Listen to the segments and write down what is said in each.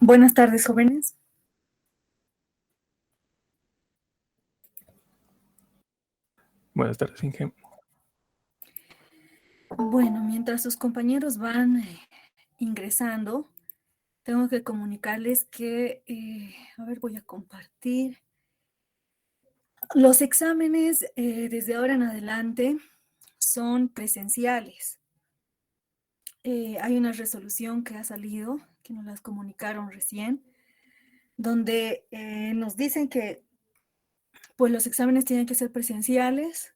Buenas tardes, jóvenes. Buenas tardes, Inge. Bueno, mientras sus compañeros van ingresando, tengo que comunicarles que, voy a compartir. Los exámenes desde ahora en adelante son presenciales. Hay una resolución que ha salido, que nos las comunicaron recién, donde nos dicen que pues, los exámenes tienen que ser presenciales.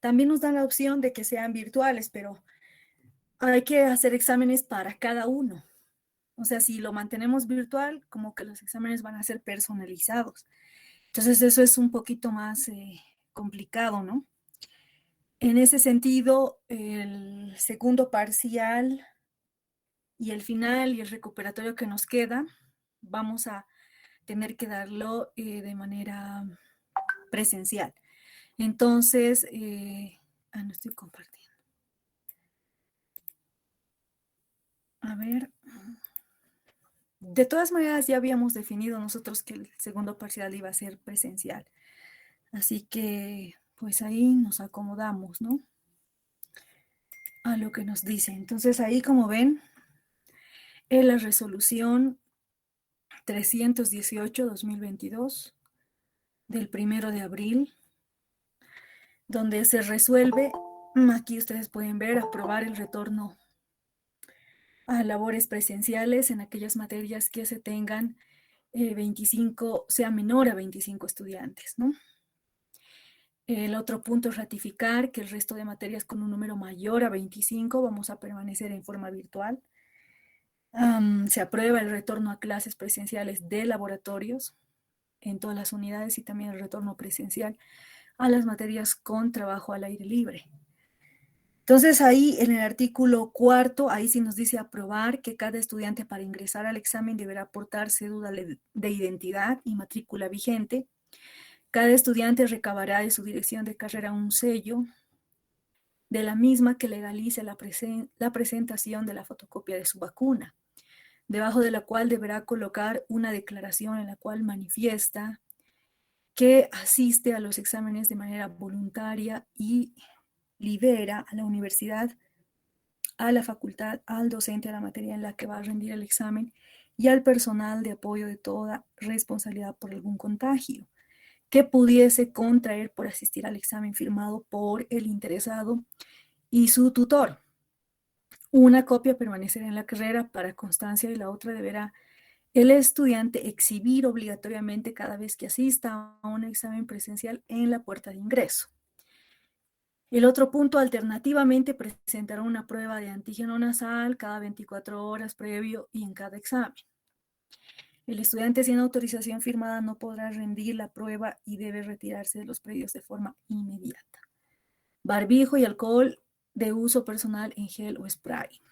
También nos dan la opción de que sean virtuales, pero hay que hacer exámenes para cada uno. O sea, si lo mantenemos virtual, como que los exámenes van a ser personalizados. Entonces, eso es un poquito más complicado, ¿no? En ese sentido, el segundo parcial y el final y el recuperatorio que nos queda, vamos a tener que darlo de manera presencial. Entonces, no estoy compartiendo. A ver. De todas maneras, ya habíamos definido nosotros que el segundo parcial iba a ser presencial. Así que, pues ahí nos acomodamos, ¿no? A lo que nos dice. Entonces, ahí como ven, es la resolución 318-2022 del 1 de abril, donde se resuelve, aquí ustedes pueden ver, aprobar el retorno a labores presenciales en aquellas materias que se tengan 25, sea menor a 25 estudiantes, ¿no? El otro punto es ratificar que el resto de materias con un número mayor a 25 vamos a permanecer en forma virtual. Se aprueba el retorno a clases presenciales de laboratorios en todas las unidades y también el retorno presencial a las materias con trabajo al aire libre. Entonces ahí en el artículo 4, ahí sí nos dice aprobar que cada estudiante para ingresar al examen deberá aportar cédula de identidad y matrícula vigente. Cada estudiante recabará de su dirección de carrera un sello de la misma que legalice la presentación de la fotocopia de su vacuna, debajo de la cual deberá colocar una declaración en la cual manifiesta que asiste a los exámenes de manera voluntaria y libera a la universidad, a la facultad, al docente, a la materia en la que va a rendir el examen y al personal de apoyo de toda responsabilidad por algún contagio que pudiese contraer por asistir al examen firmado por el interesado y su tutor. Una copia permanecerá en la carrera para constancia y la otra deberá el estudiante exhibir obligatoriamente cada vez que asista a un examen presencial en la puerta de ingreso. El otro punto, alternativamente, presentará una prueba de antígeno nasal cada 24 horas previo y en cada examen. El estudiante sin autorización firmada no podrá rendir la prueba y debe retirarse de los predios de forma inmediata. Barbijo y alcohol de uso personal en gel o spray.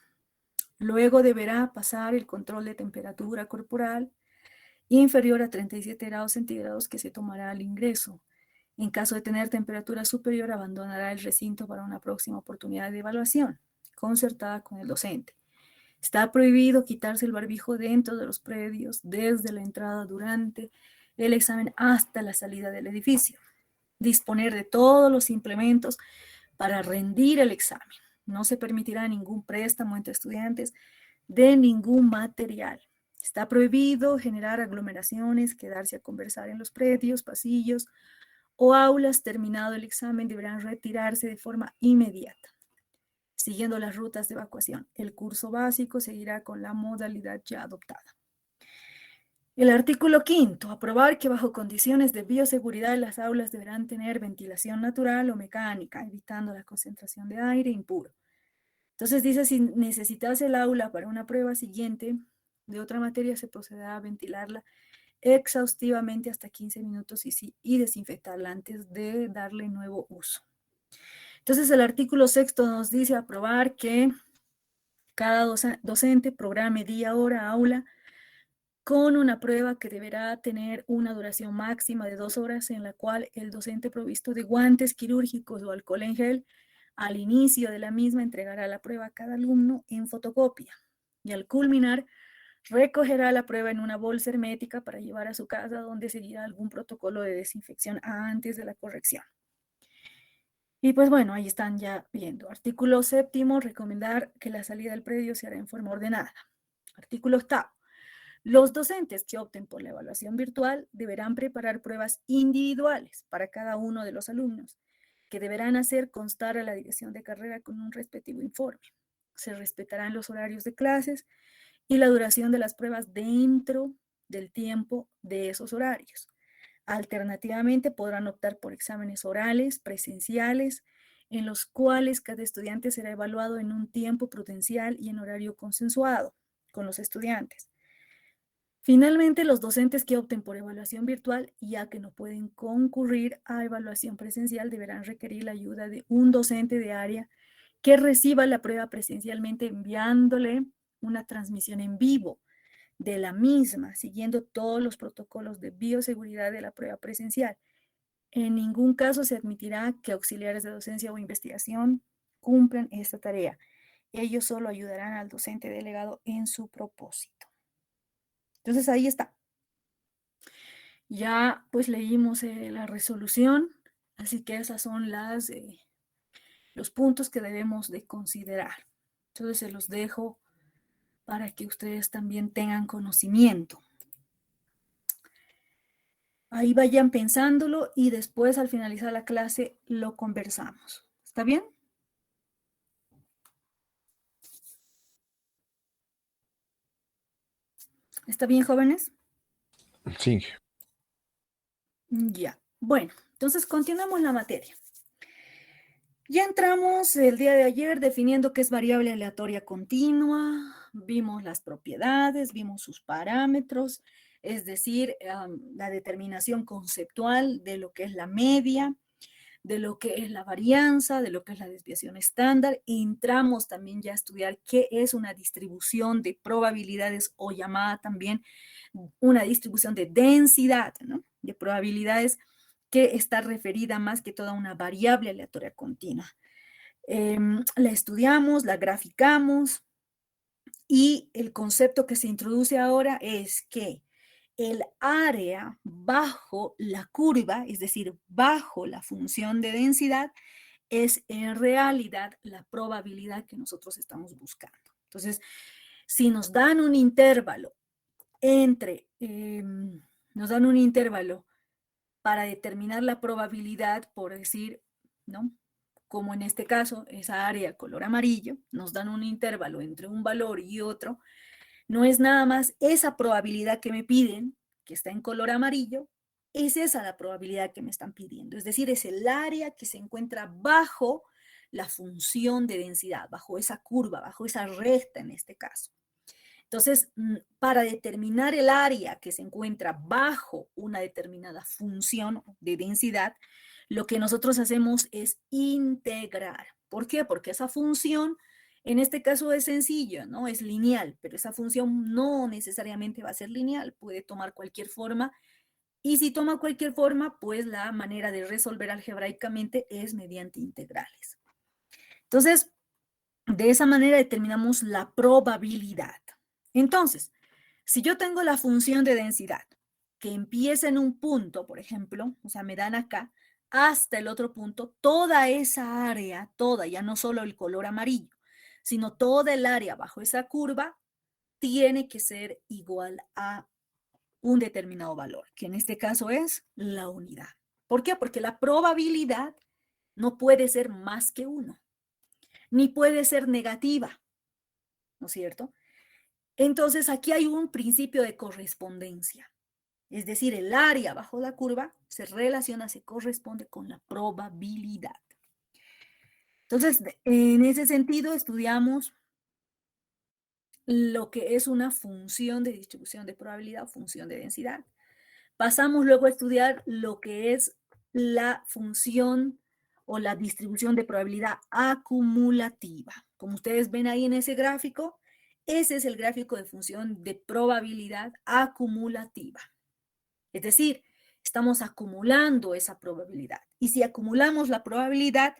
Luego deberá pasar el control de temperatura corporal inferior a 37 grados centígrados que se tomará al ingreso. En caso de tener temperatura superior, abandonará el recinto para una próxima oportunidad de evaluación, concertada con el docente. Está prohibido quitarse el barbijo dentro de los predios, desde la entrada, durante el examen hasta la salida del edificio. Disponer de todos los implementos para rendir el examen. No se permitirá ningún préstamo entre estudiantes de ningún material. Está prohibido generar aglomeraciones, quedarse a conversar en los predios, pasillos o aulas. Terminado el examen, deberán retirarse de forma inmediata, siguiendo las rutas de evacuación. El curso básico seguirá con la modalidad ya adoptada. El artículo 5, aprobar que bajo condiciones de bioseguridad las aulas deberán tener ventilación natural o mecánica, evitando la concentración de aire impuro. Entonces dice, si necesitas el aula para una prueba siguiente de otra materia, se procederá a ventilarla exhaustivamente hasta 15 minutos y desinfectarla antes de darle nuevo uso. Entonces el artículo 6 nos dice aprobar que cada docente programe día, hora, aula, con una prueba que deberá tener una duración máxima de 2 horas, en la cual el docente provisto de guantes quirúrgicos o alcohol en gel al inicio de la misma entregará la prueba a cada alumno en fotocopia y al culminar recogerá la prueba en una bolsa hermética para llevar a su casa, donde seguirá algún protocolo de desinfección antes de la corrección. Y pues bueno, ahí están ya viendo. Artículo 7, recomendar que la salida del predio se hará en forma ordenada. Artículo 8. Los docentes que opten por la evaluación virtual deberán preparar pruebas individuales para cada uno de los alumnos, que deberán hacer constar a la dirección de carrera con un respectivo informe. Se respetarán los horarios de clases y la duración de las pruebas dentro del tiempo de esos horarios. Alternativamente, podrán optar por exámenes orales, presenciales, en los cuales cada estudiante será evaluado en un tiempo prudencial y en horario consensuado con los estudiantes. Finalmente, los docentes que opten por evaluación virtual, ya que no pueden concurrir a evaluación presencial, deberán requerir la ayuda de un docente de área que reciba la prueba presencialmente, enviándole una transmisión en vivo de la misma, siguiendo todos los protocolos de bioseguridad de la prueba presencial. En ningún caso se admitirá que auxiliares de docencia o investigación cumplan esta tarea. Ellos solo ayudarán al docente delegado en su propósito. Entonces ahí está. Ya pues leímos la resolución, así que esas son los puntos que debemos de considerar. Entonces se los dejo para que ustedes también tengan conocimiento. Ahí vayan pensándolo y después al finalizar la clase lo conversamos. ¿Está bien? ¿Está bien, jóvenes? Sí. Ya. Bueno, entonces continuamos la materia. Ya entramos el día de ayer definiendo qué es variable aleatoria continua, vimos las propiedades, vimos sus parámetros, es decir, la determinación conceptual de lo que es la media, de lo que es la varianza, de lo que es la desviación estándar. Entramos también ya a estudiar qué es una distribución de probabilidades o llamada también una distribución de densidad, ¿no? De probabilidades, que está referida más que toda a una variable aleatoria continua. La estudiamos, la graficamos y el concepto que se introduce ahora es que el área bajo la curva, es decir, bajo la función de densidad, es en realidad la probabilidad que nosotros estamos buscando. Entonces, si nos dan un intervalo nos dan un intervalo para determinar la probabilidad, por decir, ¿no? Como en este caso, esa área color amarillo, nos dan un intervalo entre un valor y otro, no es nada más esa probabilidad que me piden, que está en color amarillo, es esa la probabilidad que me están pidiendo. Es decir, es el área que se encuentra bajo la función de densidad, bajo esa curva, bajo esa recta en este caso. Entonces, para determinar el área que se encuentra bajo una determinada función de densidad, lo que nosotros hacemos es integrar. ¿Por qué? Porque esa función, en este caso es sencillo, ¿no? Es lineal, pero esa función no necesariamente va a ser lineal, puede tomar cualquier forma. Y si toma cualquier forma, pues la manera de resolver algebraicamente es mediante integrales. Entonces, de esa manera determinamos la probabilidad. Entonces, si yo tengo la función de densidad que empieza en un punto, por ejemplo, o sea, me dan acá, hasta el otro punto, toda esa área, toda, ya no solo el color amarillo, sino toda el área bajo esa curva, tiene que ser igual a un determinado valor, que en este caso es la unidad. ¿Por qué? Porque la probabilidad no puede ser más que 1, ni puede ser negativa, ¿no es cierto? Entonces, aquí hay un principio de correspondencia. Es decir, el área bajo la curva se relaciona, se corresponde con la probabilidad. Entonces, en ese sentido, estudiamos lo que es una función de distribución de probabilidad o función de densidad. Pasamos luego a estudiar lo que es la función o la distribución de probabilidad acumulativa. Como ustedes ven ahí en ese gráfico, ese es el gráfico de función de probabilidad acumulativa. Es decir, estamos acumulando esa probabilidad. Y si acumulamos la probabilidad,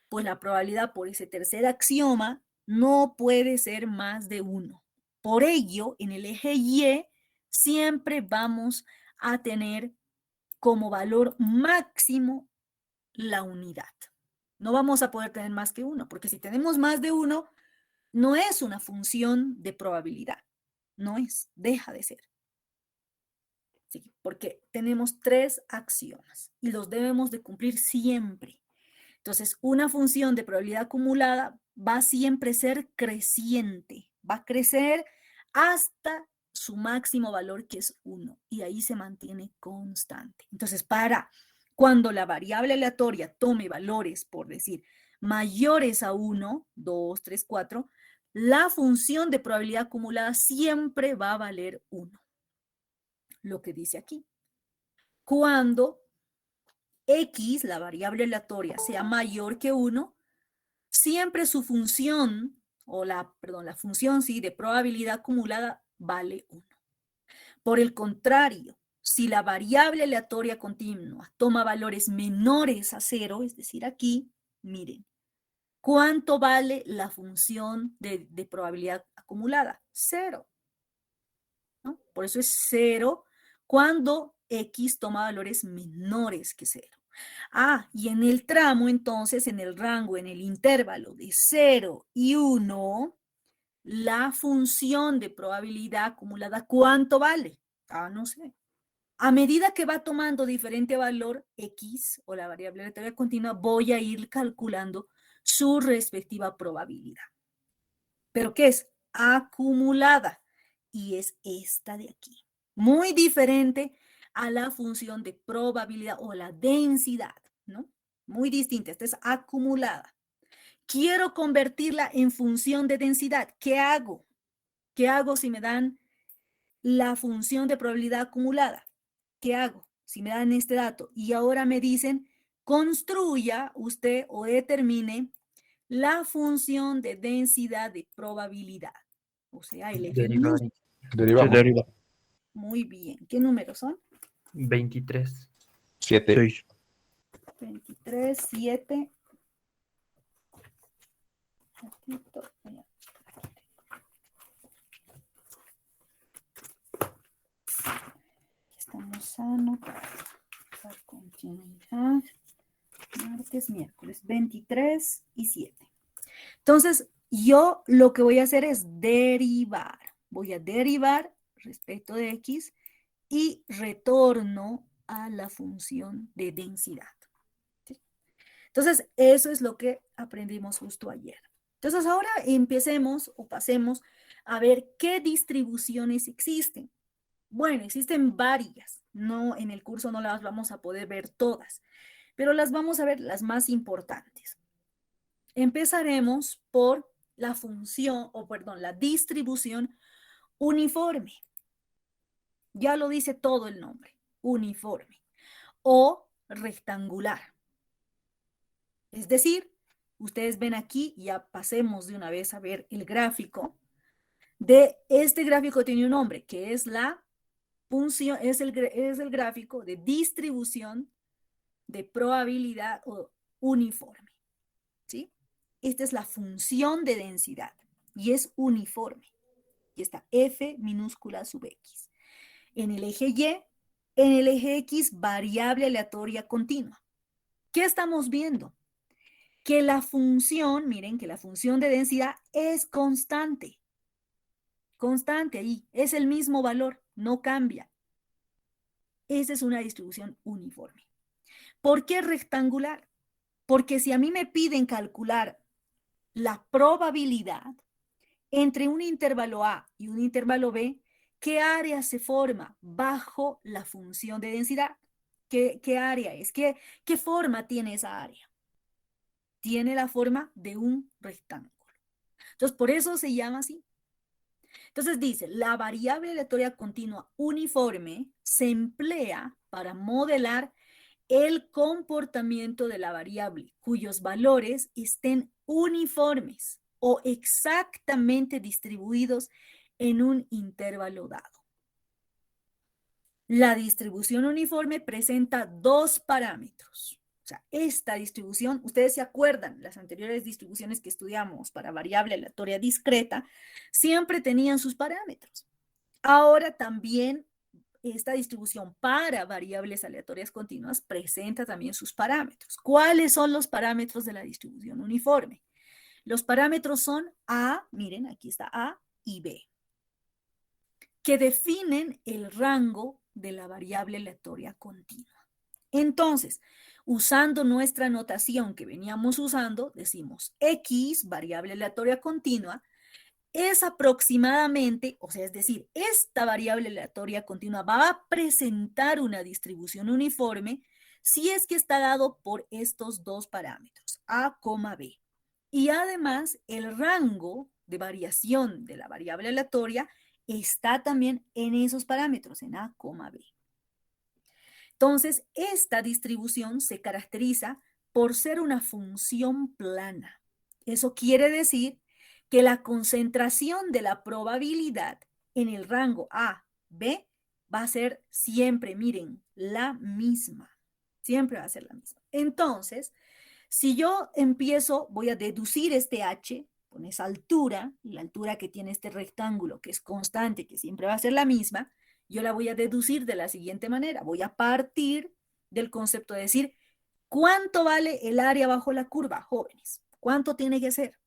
pues la probabilidad por ese tercer axioma no puede ser más de 1. Por ello, en el eje Y siempre vamos a tener como valor máximo la unidad. No vamos a poder tener más que uno, porque si tenemos más de uno, no es una función de probabilidad. No es, deja de ser. Sí, porque tenemos 3 axiomas y los debemos de cumplir siempre. Entonces, una función de probabilidad acumulada va a siempre ser creciente, va a crecer hasta su máximo valor, que es 1, y ahí se mantiene constante. Entonces, para cuando la variable aleatoria tome valores, por decir, mayores a 1, 2, 3, 4, la función de probabilidad acumulada siempre va a valer 1. Lo que dice aquí. Cuando X, la variable aleatoria, sea mayor que 1, siempre su función, o la función, sí, de probabilidad acumulada vale 1. Por el contrario, si la variable aleatoria continua toma valores menores a 0, es decir, aquí, miren, ¿cuánto vale la función de probabilidad acumulada? 0. ¿No? Por eso es 0 cuando X toma valores menores que 0. Y en el tramo, entonces, en el rango, en el intervalo de 0 y 1, la función de probabilidad acumulada, ¿cuánto vale? No sé. A medida que va tomando diferente valor X o la variable aleatoria continua, voy a ir calculando su respectiva probabilidad. ¿Pero qué es? Acumulada. Y es esta de aquí. Muy diferente a la función de probabilidad o la densidad, ¿no? Muy distinta. Esta es acumulada. Quiero convertirla en función de densidad. ¿Qué hago? ¿Qué hago si me dan la función de probabilidad acumulada? ¿Qué hago? Si me dan este dato y ahora me dicen, construya usted o determine la función de densidad de probabilidad. O sea, el eje Derivar. Derivamos. Deriva. Muy bien. ¿Qué números son? 23. 7. 6. 23, 7. Estamos sanos para continuidad. Martes, miércoles, 23 y 7. Entonces, yo lo que voy a hacer es derivar. Voy a derivar respecto de X y retorno a la función de densidad. ¿Sí? Entonces, eso es lo que aprendimos justo ayer. Entonces, ahora empecemos o pasemos a ver qué distribuciones existen. Bueno, existen varias. No, en el curso no las vamos a poder ver todas, pero las vamos a ver las más importantes. Empezaremos por la función, la distribución uniforme. Ya lo dice todo el nombre, uniforme o rectangular. Es decir, ustedes ven aquí, ya pasemos de una vez a ver el gráfico. De este gráfico tiene un nombre, que es la función, es el gráfico de distribución de probabilidad uniforme. ¿Sí? Esta es la función de densidad y es uniforme. Y está F minúscula sub X. En el eje Y, en el eje X, variable aleatoria continua. ¿Qué estamos viendo? Que la función, miren, que la función de densidad es constante. Constante ahí, es el mismo valor, no cambia. Esa es una distribución uniforme. ¿Por qué rectangular? Porque si a mí me piden calcular la probabilidad entre un intervalo A y un intervalo B, ¿qué área se forma bajo la función de densidad? ¿Qué área es? ¿Qué forma tiene esa área? Tiene la forma de un rectángulo. Entonces, por eso se llama así. Entonces dice, la variable aleatoria continua uniforme se emplea para modelar el comportamiento de la variable cuyos valores estén uniformes o exactamente distribuidos en un intervalo dado. La distribución uniforme presenta dos parámetros. O sea, esta distribución, ustedes se acuerdan, las anteriores distribuciones que estudiamos para variable aleatoria discreta, siempre tenían sus parámetros. Ahora también esta distribución para variables aleatorias continuas presenta también sus parámetros. ¿Cuáles son los parámetros de la distribución uniforme? Los parámetros son A, miren, aquí está A y B, que definen el rango de la variable aleatoria continua. Entonces, usando nuestra notación que veníamos usando, decimos X, variable aleatoria continua, es aproximadamente, o sea, es decir, esta variable aleatoria continua va a presentar una distribución uniforme si es que está dado por estos dos parámetros, A, B. Y además, el rango de variación de la variable aleatoria está también en esos parámetros, en A, B. Entonces, esta distribución se caracteriza por ser una función plana. Eso quiere decir que la concentración de la probabilidad en el rango A, B, va a ser siempre, miren, la misma. Siempre va a ser la misma. Entonces, si yo empiezo, voy a deducir este H con esa altura, la altura que tiene este rectángulo, que es constante, que siempre va a ser la misma, yo la voy a deducir de la siguiente manera. Voy a partir del concepto de decir, ¿cuánto vale el área bajo la curva, jóvenes? ¿Cuánto tiene que ser?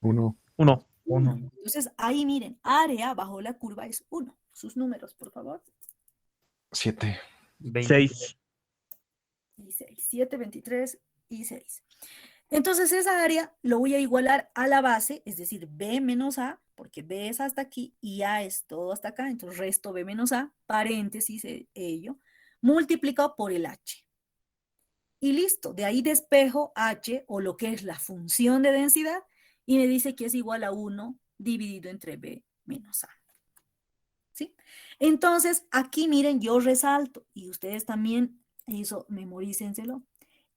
1. 1. 1. Entonces, ahí miren, área bajo la curva es 1. Sus números, por favor. 7. 6. Y 6. 7, 23 y 6. Entonces, esa área lo voy a igualar a la base, es decir, B menos A, porque B es hasta aquí y A es todo hasta acá, entonces resto B menos A, paréntesis ello, multiplicado por el H. Y listo, de ahí despejo H, o lo que es la función de densidad, y me dice que es igual a 1 dividido entre B menos A. ¿Sí? Entonces, aquí miren, yo resalto, y ustedes también, eso memorícenselo.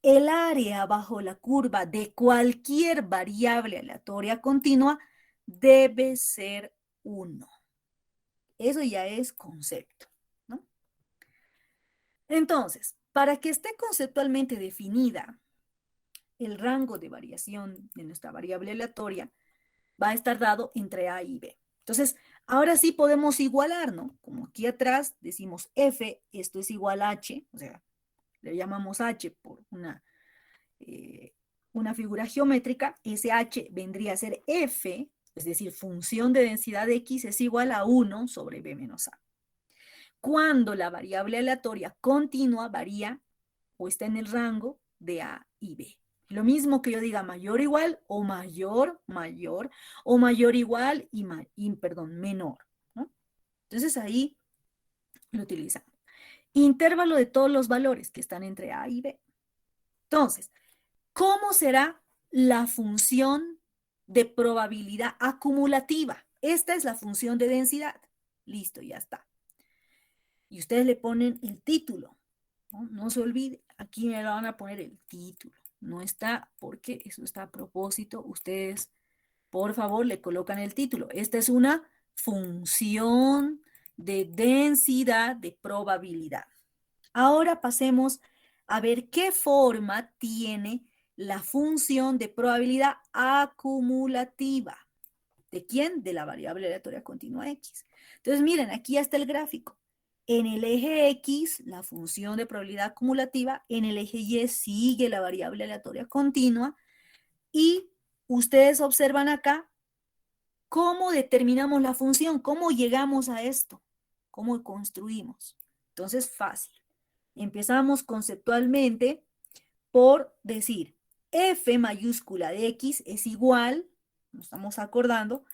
El área bajo la curva de cualquier variable aleatoria continua debe ser 1. Eso ya es concepto, ¿no? Entonces, para que esté conceptualmente definida el rango de variación de nuestra variable aleatoria, va a estar dado entre A y B. Entonces, ahora sí podemos igualar, ¿no? Como aquí atrás decimos F, esto es igual a H, o sea, le llamamos H por una figura geométrica, ese H vendría a ser F, es decir, función de densidad X es igual a 1 sobre B menos A. Cuando la variable aleatoria continua varía o está en el rango de A y B. Lo mismo que yo diga mayor igual o mayor, o mayor igual y menor, ¿no? Entonces ahí lo utilizamos. Intervalo de todos los valores que están entre A y B. Entonces, ¿cómo será la función de probabilidad acumulativa? Esta es la función de densidad. Listo, ya está. Y ustedes le ponen el título. No se olvide, aquí me van a poner el título. No está porque eso está a propósito. Ustedes, por favor, le colocan el título. Esta es una función de densidad de probabilidad. Ahora pasemos a ver qué forma tiene la función de probabilidad acumulativa. ¿De quién? De la variable aleatoria continua X. Entonces, miren, aquí está el gráfico. En el eje X, la función de probabilidad acumulativa, en el eje Y sigue la variable aleatoria continua, y ustedes observan acá cómo determinamos la función, cómo llegamos a esto, cómo construimos. Entonces, fácil. Empezamos conceptualmente por decir F mayúscula de X es igual, nos estamos acordando,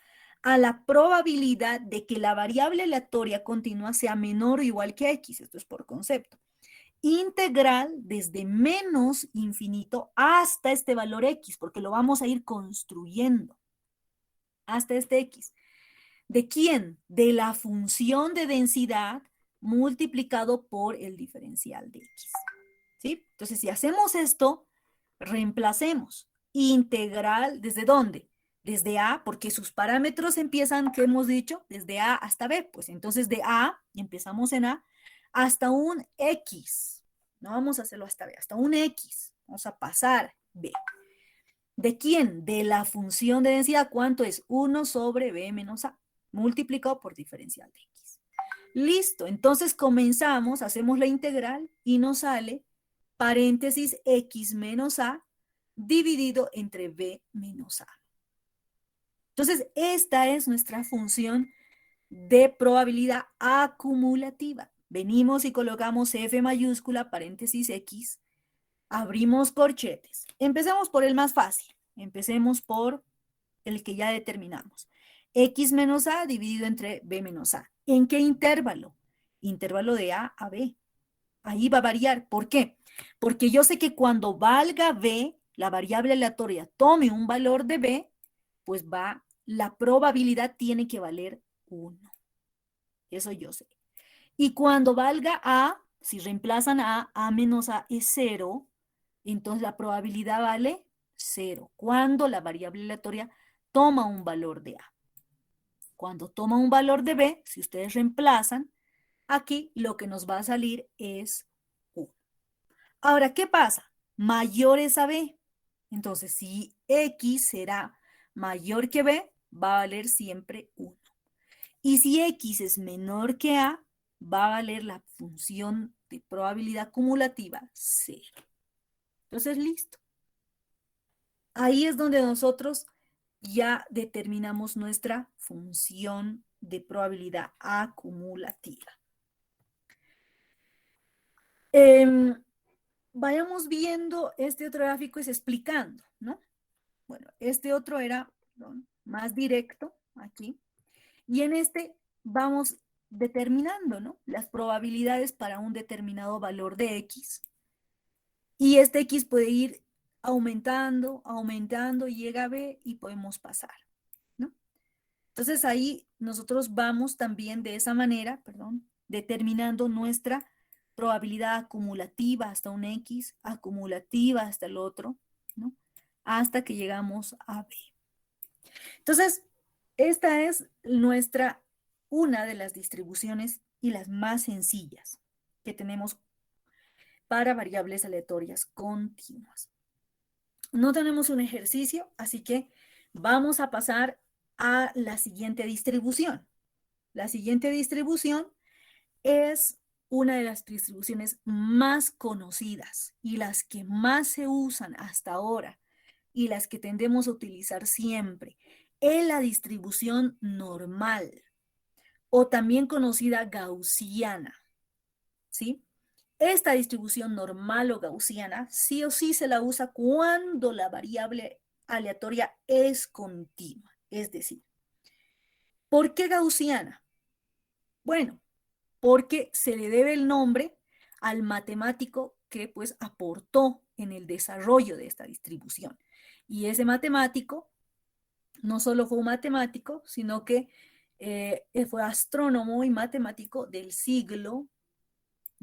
a la probabilidad de que la variable aleatoria continua sea menor o igual que X. Esto es por concepto. Integral desde menos infinito hasta este valor X, porque lo vamos a ir construyendo hasta este X. ¿De quién? De la función de densidad multiplicado por el diferencial de X. ¿Sí? Entonces, si hacemos esto, reemplacemos integral, ¿desde dónde? Desde A, porque sus parámetros empiezan, ¿qué hemos dicho? Desde A hasta B. Pues entonces de A, empezamos en A, hasta un X. No vamos a hacerlo hasta B, hasta un X. Vamos a pasar B. ¿De quién? De la función de densidad. ¿Cuánto es? 1 sobre B menos A, multiplicado por diferencial de X. Listo, entonces comenzamos, hacemos la integral y nos sale paréntesis X menos A dividido entre B menos A. Entonces, esta es nuestra función de probabilidad acumulativa. Venimos y colocamos F mayúscula, paréntesis X, abrimos corchetes. Empecemos por el más fácil. Empecemos por el que ya determinamos. X menos A dividido entre B menos A. ¿En qué intervalo? Intervalo de A a B. Ahí va a variar. ¿Por qué? Porque yo sé que cuando valga B, la variable aleatoria tome un valor de B, pues la probabilidad tiene que valer 1. Eso yo sé. Y cuando valga A, si reemplazan A menos A es 0, entonces la probabilidad vale 0. Cuando la variable aleatoria toma un valor de A. Cuando toma un valor de B, si ustedes reemplazan, aquí lo que nos va a salir es 1. Ahora, ¿qué pasa? Mayor es a B. Entonces, si X será mayor que B, va a valer siempre 1. Y si X es menor que A, va a valer la función de probabilidad acumulativa 0. Entonces, listo. Ahí es donde nosotros ya determinamos nuestra función de probabilidad acumulativa. Vayamos viendo este otro gráfico, es explicando, ¿no? Bueno, este otro era más directo aquí. Y en este vamos determinando, ¿no? Las probabilidades para un determinado valor de X. Y este X puede ir aumentando, aumentando, y llega a B y podemos pasar, ¿no? Entonces ahí nosotros vamos también de esa manera, determinando nuestra probabilidad acumulativa hasta un X, acumulativa hasta el otro, ¿no? Hasta que llegamos a B. Entonces, esta es una de las distribuciones y las más sencillas que tenemos para variables aleatorias continuas. No tenemos un ejercicio, así que vamos a pasar a la siguiente distribución. La siguiente distribución es una de las distribuciones más conocidas y las que más se usan hasta ahora y las que tendemos a utilizar siempre. Es la distribución normal o también conocida gaussiana, ¿sí? Esta distribución normal o gaussiana sí o sí se la usa cuando la variable aleatoria es continua. Es decir, ¿por qué gaussiana? Bueno, porque se le debe el nombre al matemático que pues aportó en el desarrollo de esta distribución. Y ese matemático no solo fue un matemático, sino que fue astrónomo y matemático del siglo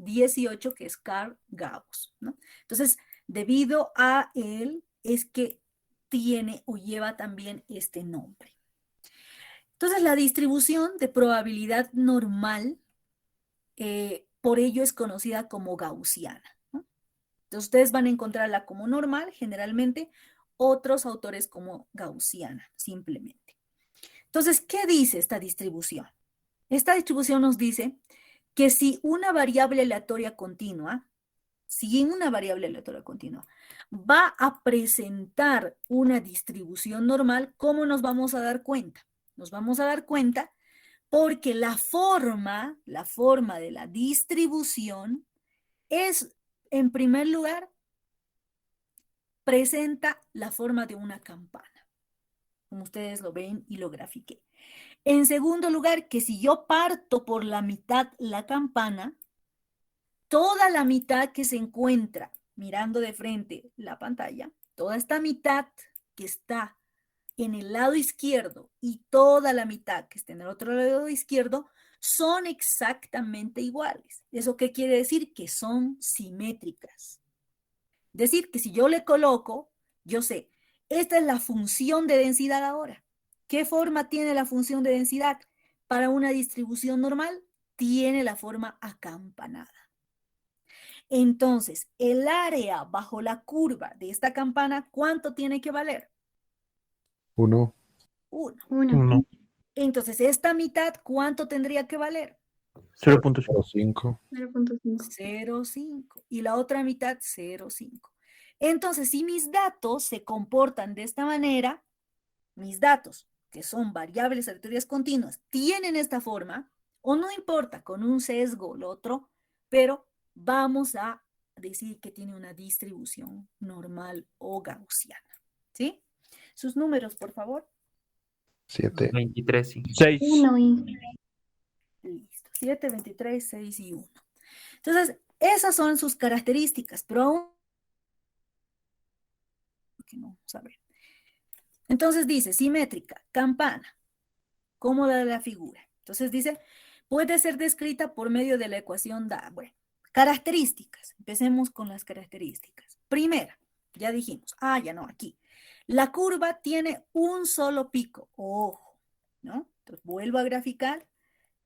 XVIII, que es Carl Gauss, ¿no? Entonces, debido a él es que tiene o lleva también este nombre. Entonces, la distribución de probabilidad normal, por ello es conocida como gaussiana, ¿no? Entonces, ustedes van a encontrarla como normal, generalmente, otros autores como gaussiana, simplemente. Entonces, ¿qué dice esta distribución? Esta distribución nos dice que si una variable aleatoria continua, va a presentar una distribución normal, ¿cómo nos vamos a dar cuenta? Nos vamos a dar cuenta porque la forma de la distribución es, en primer lugar, presenta la forma de una campana, como ustedes lo ven y lo grafiqué. En segundo lugar, que si yo parto por la mitad la campana, toda la mitad que se encuentra mirando de frente la pantalla, toda esta mitad que está en el lado izquierdo y toda la mitad que está en el otro lado izquierdo son exactamente iguales. ¿Eso qué quiere decir? Que son simétricas. Es decir, que si yo le coloco, yo sé, esta es la función de densidad ahora. ¿Qué forma tiene la función de densidad? Para una distribución normal, tiene la forma acampanada. Entonces, el área bajo la curva de esta campana, ¿cuánto tiene que valer? 1. 1. 1. Entonces, esta mitad, ¿cuánto tendría que valer? 0.5. 5. 0.5. 0,5. Y la otra mitad, 0,5. Entonces, si mis datos se comportan de esta manera, mis datos, que son variables aleatorias continuas, tienen esta forma, o no importa, con un sesgo o lo otro, pero vamos a decir que tiene una distribución normal o gaussiana. ¿Sí? Sus números, por favor. 7. 23, sí. 6. 1 y Listo. 7, 23, 6 y 1. Entonces, esas son sus características, pero aún que no saber. Entonces dice, simétrica, campana. ¿Cómo da la figura? Entonces dice, puede ser descrita por medio de la ecuación da. Bueno, características. Empecemos con las características. Primera, ya dijimos, ya no, aquí. La curva tiene un solo pico, ojo, ¿no? Entonces vuelvo a graficar.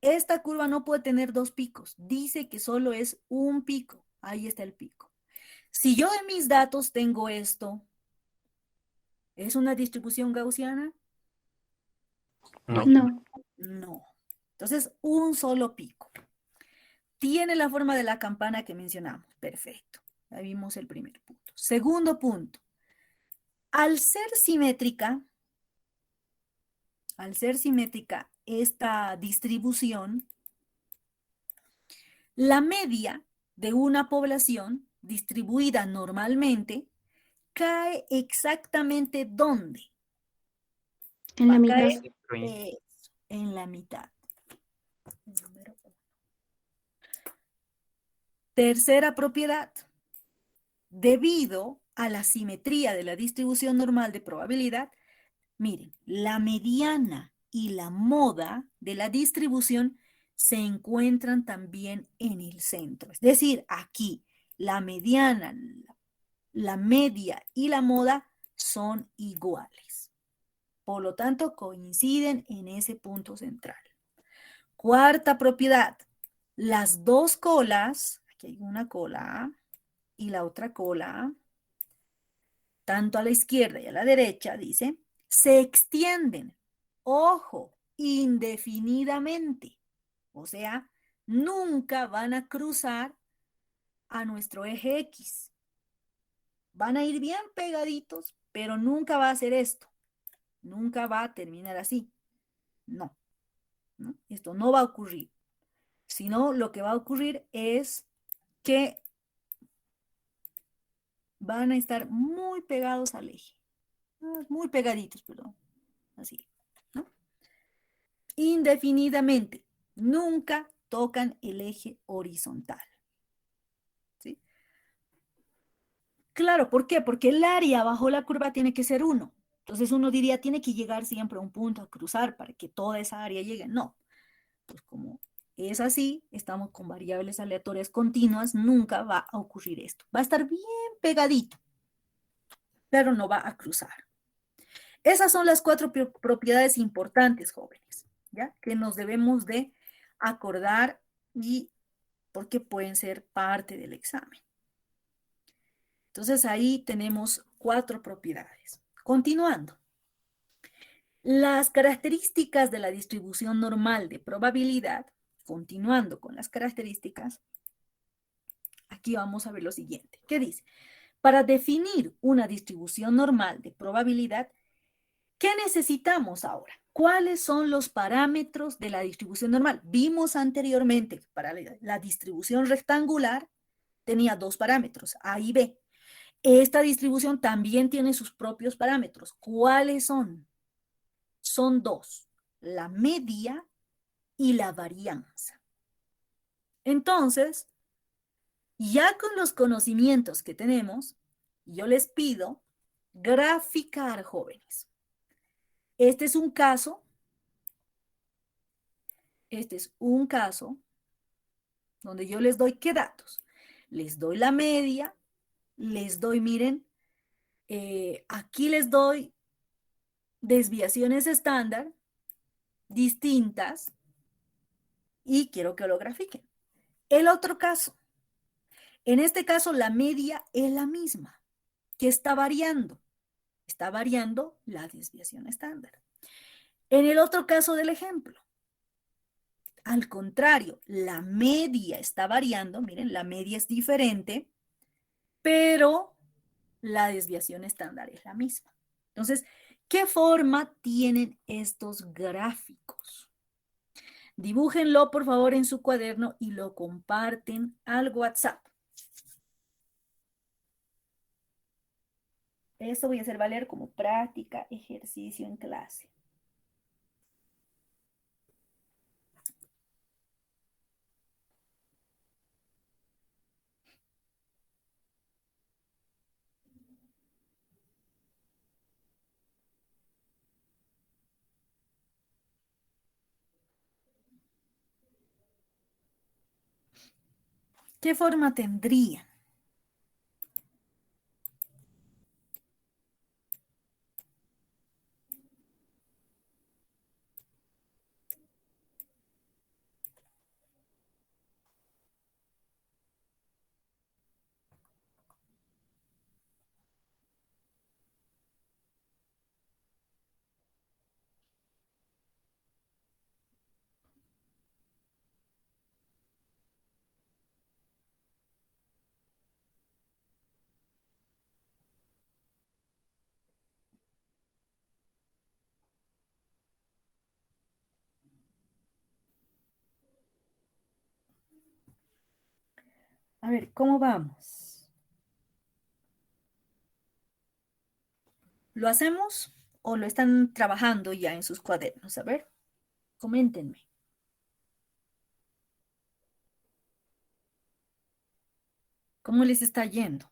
Esta curva no puede tener dos picos. Dice que solo es un pico. Ahí está el pico. Si yo en mis datos tengo esto, ¿es una distribución gaussiana? No. no. No. Entonces, un solo pico. Tiene la forma de la campana que mencionamos. Perfecto. Ya vimos el primer punto. Segundo punto. Al ser simétrica esta distribución, la media de una población distribuida normalmente cae exactamente ¿dónde? En la Va a mitad. caer en la mitad. Número 1. Tercera propiedad. Debido a la simetría de la distribución normal de probabilidad, miren, la mediana y la moda de la distribución se encuentran también en el centro. Es decir, aquí la mediana, la media y la moda son iguales. Por lo tanto, coinciden en ese punto central. Cuarta propiedad. Las dos colas, aquí hay una cola y la otra cola, tanto a la izquierda y a la derecha, dice, se extienden, ojo, indefinidamente. O sea, nunca van a cruzar a nuestro eje X. Van a ir bien pegaditos, pero nunca va a hacer esto. Nunca va a terminar así. No, ¿no? Esto no va a ocurrir. Sino lo que va a ocurrir es que van a estar muy pegados al eje. Muy pegaditos, perdón. Así, ¿no? Indefinidamente. Nunca tocan el eje horizontal. ¿Sí? Claro, ¿por qué? Porque el área bajo la curva tiene que ser 1. Entonces uno diría, tiene que llegar siempre a un punto a cruzar para que toda esa área llegue. No. Pues como es así, estamos con variables aleatorias continuas, nunca va a ocurrir esto. Va a estar bien pegadito, pero no va a cruzar. Esas son las 4 propiedades importantes, jóvenes, ¿ya? Que nos debemos de acordar y porque pueden ser parte del examen. Entonces ahí tenemos 4 propiedades. Continuando. Las características de la distribución normal de probabilidad, continuando con las características, aquí vamos a ver lo siguiente. ¿Qué dice? Para definir una distribución normal de probabilidad, ¿qué necesitamos ahora? ¿Cuáles son los parámetros de la distribución normal? Vimos anteriormente que para la distribución rectangular tenía 2 parámetros, A y B. Esta distribución también tiene sus propios parámetros. ¿Cuáles son? Son 2, la media y la varianza. Entonces, ya con los conocimientos que tenemos, yo les pido graficar, jóvenes. Este es un caso donde yo les doy ¿qué datos? Les doy la media, les doy, miren, aquí les doy desviaciones estándar distintas y quiero que lo grafiquen. El otro caso, En este caso, la media es la misma. ¿Qué está variando? Está variando la desviación estándar. En el otro caso del ejemplo, al contrario, la media está variando. Miren, la media es diferente, pero la desviación estándar es la misma. Entonces, ¿qué forma tienen estos gráficos? Dibújenlo, por favor, en su cuaderno y lo comparten al WhatsApp. Esto voy a hacer valer como práctica, ejercicio en clase. ¿Qué forma tendrían? A ver, ¿cómo vamos? ¿Lo hacemos o lo están trabajando ya en sus cuadernos? A ver, coméntenme. ¿Cómo les está yendo?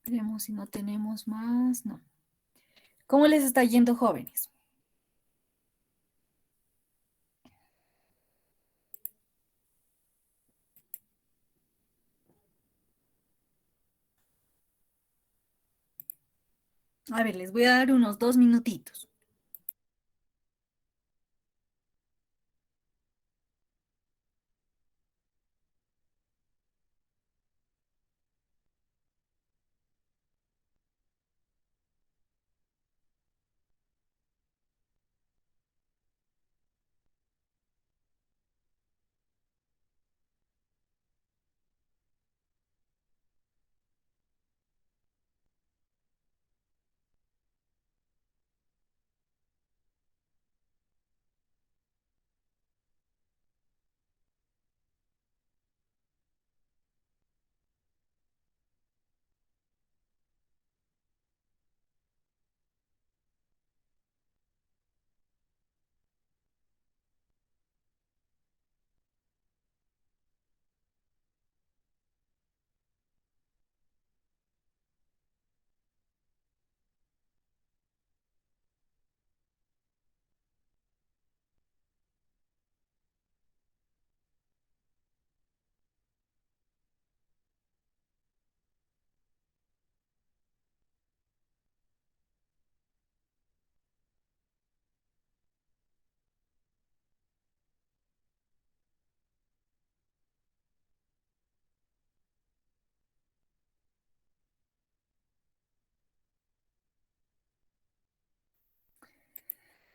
Veremos si no tenemos más. No. ¿Cómo les está yendo, jóvenes? A ver, les voy a dar unos 2 minutitos.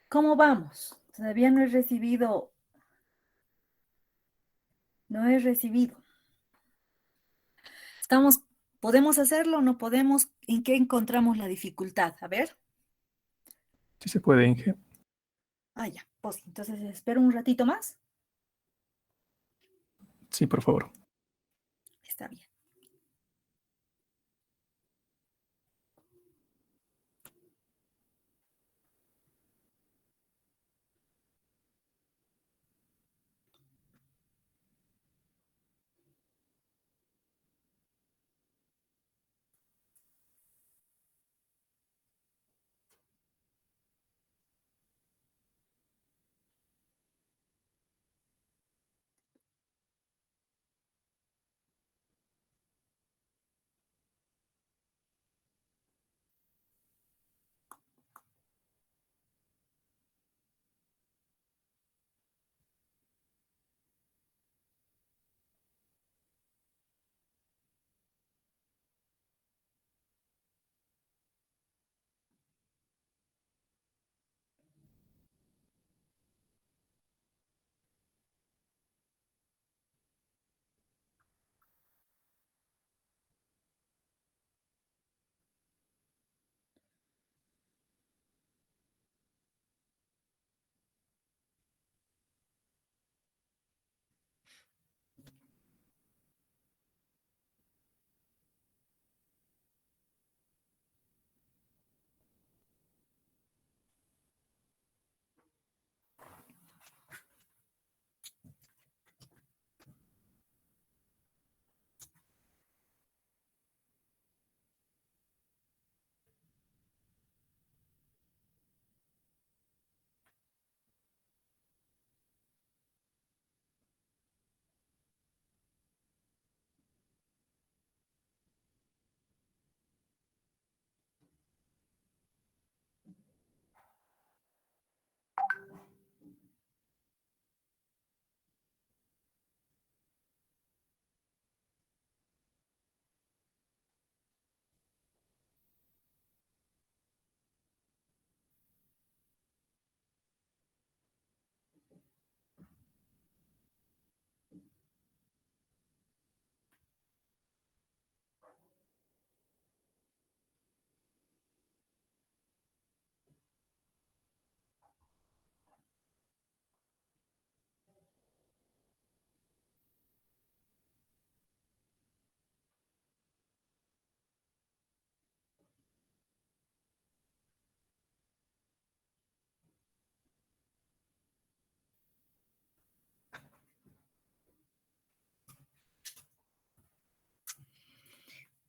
¿Cómo vamos? Todavía no he recibido. No he recibido. ¿Podemos hacerlo o no podemos? ¿En qué encontramos la dificultad? A ver. Sí se puede, Inge. Ah, ya. Pues entonces espero un ratito más. Sí, por favor. Está bien.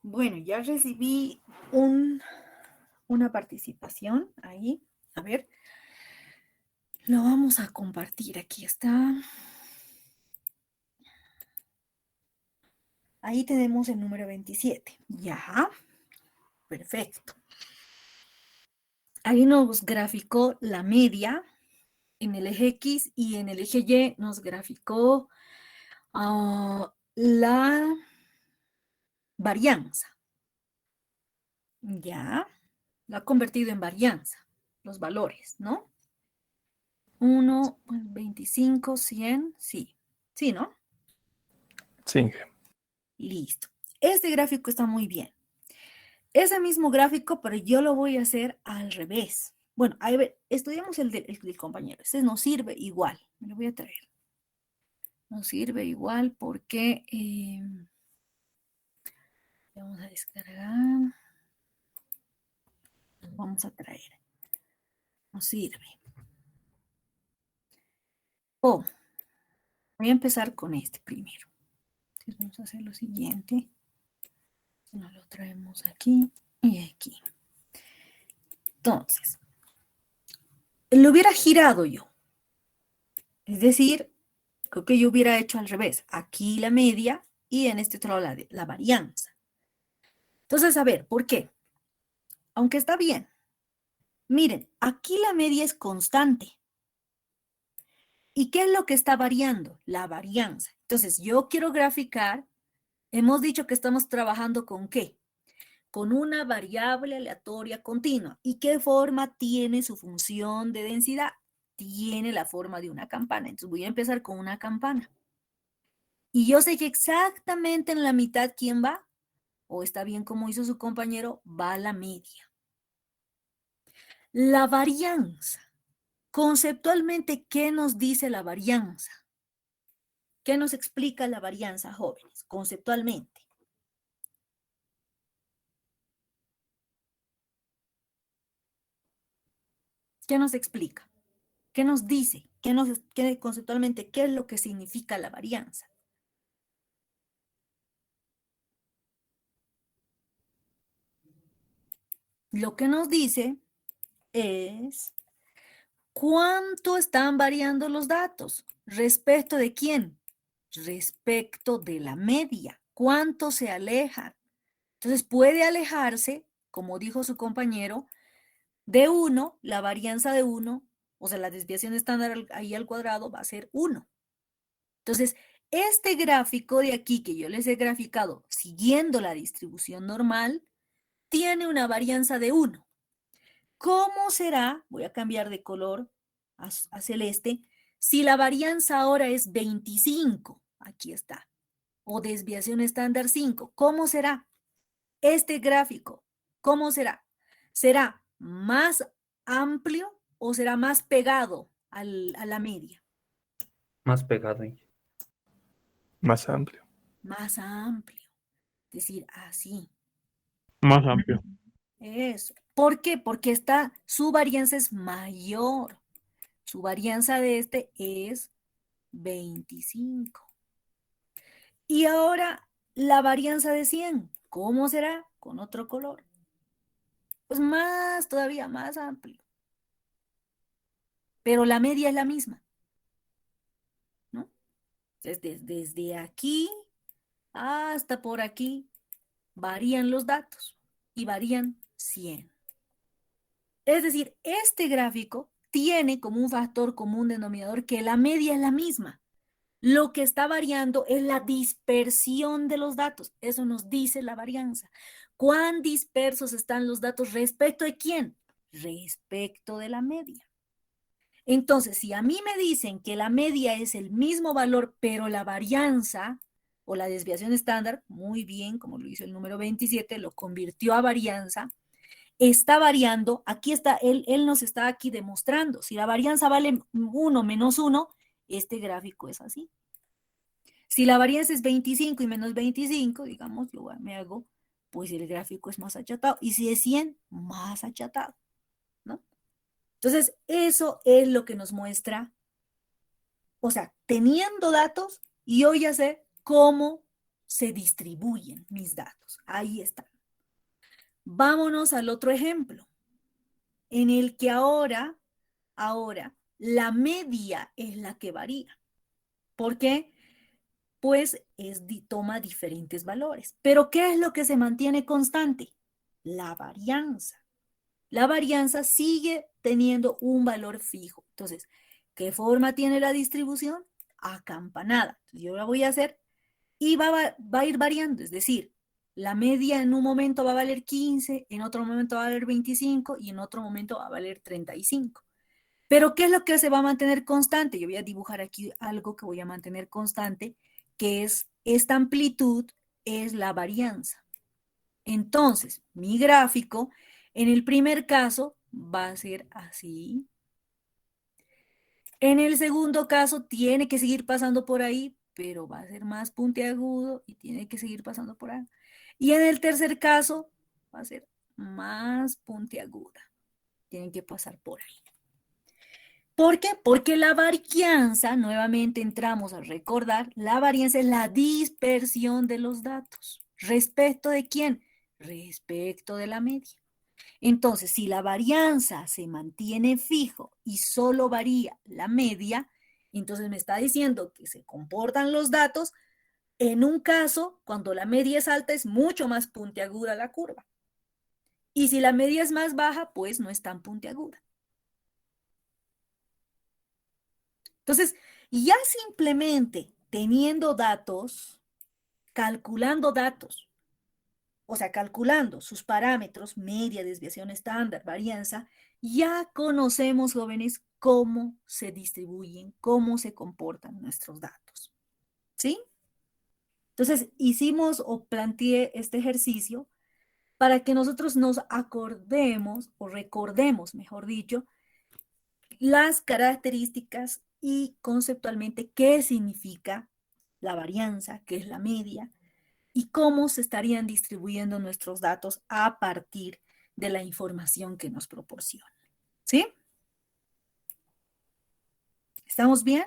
Bueno, ya recibí una participación ahí. A ver, lo vamos a compartir. Aquí está. Ahí tenemos el número 27. Ya, perfecto. Ahí nos graficó la media en el eje X y en el eje Y nos graficó la varianza. Ya, lo ha convertido en varianza, los valores, ¿no? 1, 25, 100, sí. Sí, ¿no? Sí, Inge. Listo. Este gráfico está muy bien. Ese mismo gráfico, pero yo lo voy a hacer al revés. Bueno, a ver, estudiamos el del compañero. Este nos sirve igual. Me lo voy a traer. Nos sirve igual porque vamos a descargar. Lo vamos a traer. Nos sirve. Oh, voy a empezar con este primero. Entonces vamos a hacer lo siguiente. Nos lo traemos aquí y aquí. Entonces, lo hubiera girado yo. Es decir, creo que yo hubiera hecho al revés. Aquí la media y en este otro lado la varianza. Entonces, a ver, ¿por qué? Aunque está bien. Miren, aquí la media es constante. ¿Y qué es lo que está variando? La varianza. Entonces, yo quiero graficar. Hemos dicho que estamos trabajando ¿con qué? Con una variable aleatoria continua. ¿Y qué forma tiene su función de densidad? Tiene la forma de una campana. Entonces voy a empezar con una campana. Y yo sé que exactamente en la mitad, ¿quién va? O está bien como hizo su compañero, va la media. La varianza. Conceptualmente, ¿qué nos dice la varianza? ¿Qué nos explica la varianza, jóvenes? Conceptualmente. ¿Qué nos explica? ¿Qué nos dice? Conceptualmente, qué es lo que significa la varianza? Lo que nos dice es cuánto están variando los datos. ¿Respecto de quién? Respecto de la media. ¿Cuánto se alejan? Entonces puede alejarse, como dijo su compañero, de 1, la varianza de 1, o sea, la desviación estándar ahí al cuadrado va a ser 1. Entonces, este gráfico de aquí que yo les he graficado siguiendo la distribución normal, tiene una varianza de 1. ¿Cómo será? Voy a cambiar de color a celeste. Si la varianza ahora es 25, aquí está, o desviación estándar 5, ¿cómo será? Este gráfico, ¿cómo será? ¿Será más amplio o será más pegado a la media? Más pegado. Más amplio. Más amplio. Es decir, así. Más amplio. Eso. ¿Por qué? Porque su varianza es mayor. Su varianza de este es 25. Y ahora la varianza de 100, ¿cómo será? Con otro color. Pues más, todavía más amplio. Pero la media es la misma, ¿no? Entonces, desde aquí hasta por aquí varían los datos y varían 100. Es decir, este gráfico tiene como un factor común denominador que la media es la misma. Lo que está variando es la dispersión de los datos. Eso nos dice la varianza. ¿Cuán dispersos están los datos respecto de quién? Respecto de la media. Entonces, si a mí me dicen que la media es el mismo valor, pero la varianza o la desviación estándar, muy bien, como lo hizo el número 27, lo convirtió a varianza, está variando, aquí está, él nos está aquí demostrando, si la varianza vale 1 menos 1, este gráfico es así. Si la varianza es 25 y menos 25, digamos, yo me hago, pues el gráfico es más achatado. Y si es 100, más achatado, ¿no? Entonces, eso es lo que nos muestra, o sea, teniendo datos, yo ya sé cómo se distribuyen mis datos. Ahí está. Vámonos al otro ejemplo, en el que ahora la media es la que varía. ¿Por qué? Pues toma diferentes valores. Pero ¿qué es lo que se mantiene constante? La varianza. La varianza sigue teniendo un valor fijo. Entonces, ¿qué forma tiene la distribución? Acampanada. Entonces, yo la voy a hacer y va a ir variando. Es decir, la media en un momento va a valer 15, en otro momento va a valer 25 y en otro momento va a valer 35. Pero ¿qué es lo que se va a mantener constante? Yo voy a dibujar aquí algo que voy a mantener constante, que es esta amplitud, es la varianza. Entonces, mi gráfico, en el primer caso, va a ser así. En el segundo caso, tiene que seguir pasando por ahí, pero va a ser más puntiagudo y tiene que seguir pasando por ahí. Y en el tercer caso, va a ser más puntiaguda. Tienen que pasar por ahí. ¿Por qué? Porque la varianza, nuevamente entramos a recordar, la varianza es la dispersión de los datos. ¿Respecto de quién? Respecto de la media. Entonces, si la varianza se mantiene fijo y solo varía la media, entonces me está diciendo que se comportan los datos. En un caso, cuando la media es alta, es mucho más puntiaguda la curva. Y si la media es más baja, pues no es tan puntiaguda. Entonces, ya simplemente teniendo datos, calculando datos, o sea, calculando sus parámetros, media, desviación estándar, varianza, ya conocemos, jóvenes, cómo se distribuyen, cómo se comportan nuestros datos. ¿Sí? Entonces, hicimos o planteé este ejercicio para que nosotros nos acordemos o recordemos, mejor dicho, las características y conceptualmente qué significa la varianza, qué es la media, y cómo se estarían distribuyendo nuestros datos a partir de la información que nos proporcionan. ¿Sí? ¿Estamos bien?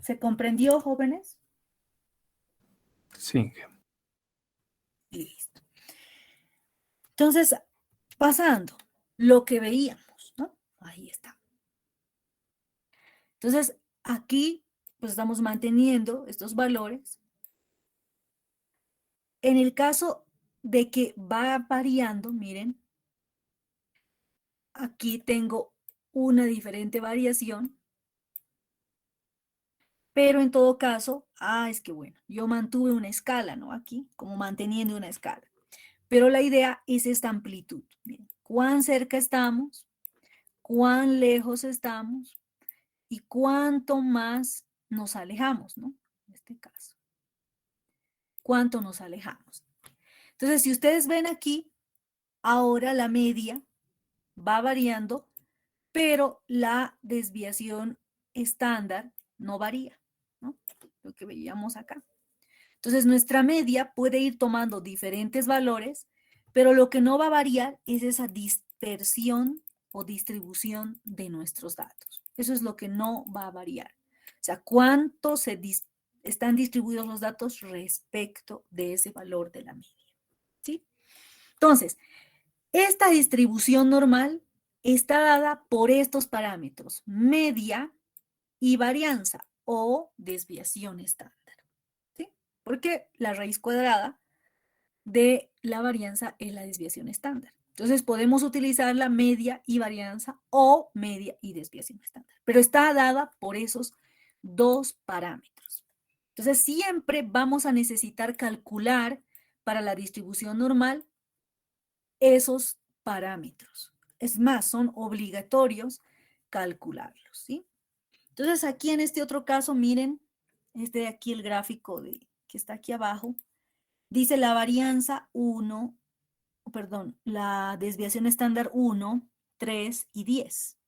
¿Se comprendió, jóvenes? Sí. Listo. Entonces, pasando lo que veíamos, ¿no? Ahí está. Entonces, aquí pues estamos manteniendo estos valores. En el caso de que va variando, miren, aquí tengo una diferente variación, pero en todo caso, es que bueno, yo mantuve una escala, ¿no? Aquí, como manteniendo una escala. Pero la idea es esta amplitud. Miren, cuán cerca estamos, cuán lejos estamos y cuánto más nos alejamos, ¿no? En este caso. Cuánto nos alejamos. Entonces, si ustedes ven aquí, ahora la media va variando, pero la desviación estándar no varía, ¿no? Lo que veíamos acá. Entonces, nuestra media puede ir tomando diferentes valores, pero lo que no va a variar es esa dispersión o distribución de nuestros datos. Eso es lo que no va a variar. O sea, cuánto están distribuidos los datos respecto de ese valor de la media. ¿Sí? Entonces, esta distribución normal está dada por estos parámetros, media y varianza o desviación estándar. ¿Sí? Porque la raíz cuadrada de la varianza es la desviación estándar. Entonces podemos utilizar la media y varianza o media y desviación estándar. Pero está dada por esos dos parámetros. Entonces siempre vamos a necesitar calcular para la distribución normal esos parámetros. Es más, son obligatorios calcularlos, ¿sí? Entonces aquí en este otro caso, miren, de aquí el gráfico que está aquí abajo, dice la varianza 1, perdón, la desviación estándar 1, 3 y 10.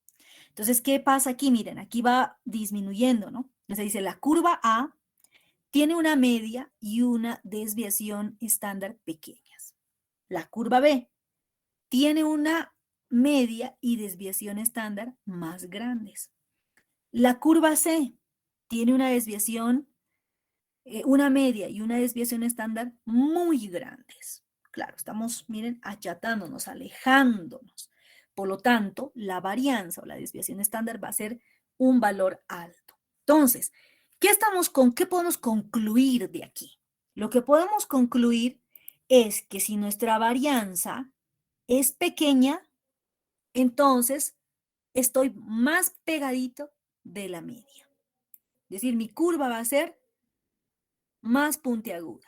Entonces, ¿qué pasa aquí? Miren, aquí va disminuyendo, ¿no? Entonces dice la curva A tiene una media y una desviación estándar pequeñas. La curva B tiene una media y desviación estándar más grandes. La curva C tiene una desviación, una media y una desviación estándar muy grandes. Claro, estamos, miren, achatándonos, alejándonos. Por lo tanto, la varianza o la desviación estándar va a ser un valor alto. Entonces, ¿qué podemos concluir de aquí? Lo que podemos concluir es que si nuestra varianza es pequeña, entonces estoy más pegadito de la media. Es decir, mi curva va a ser más puntiaguda.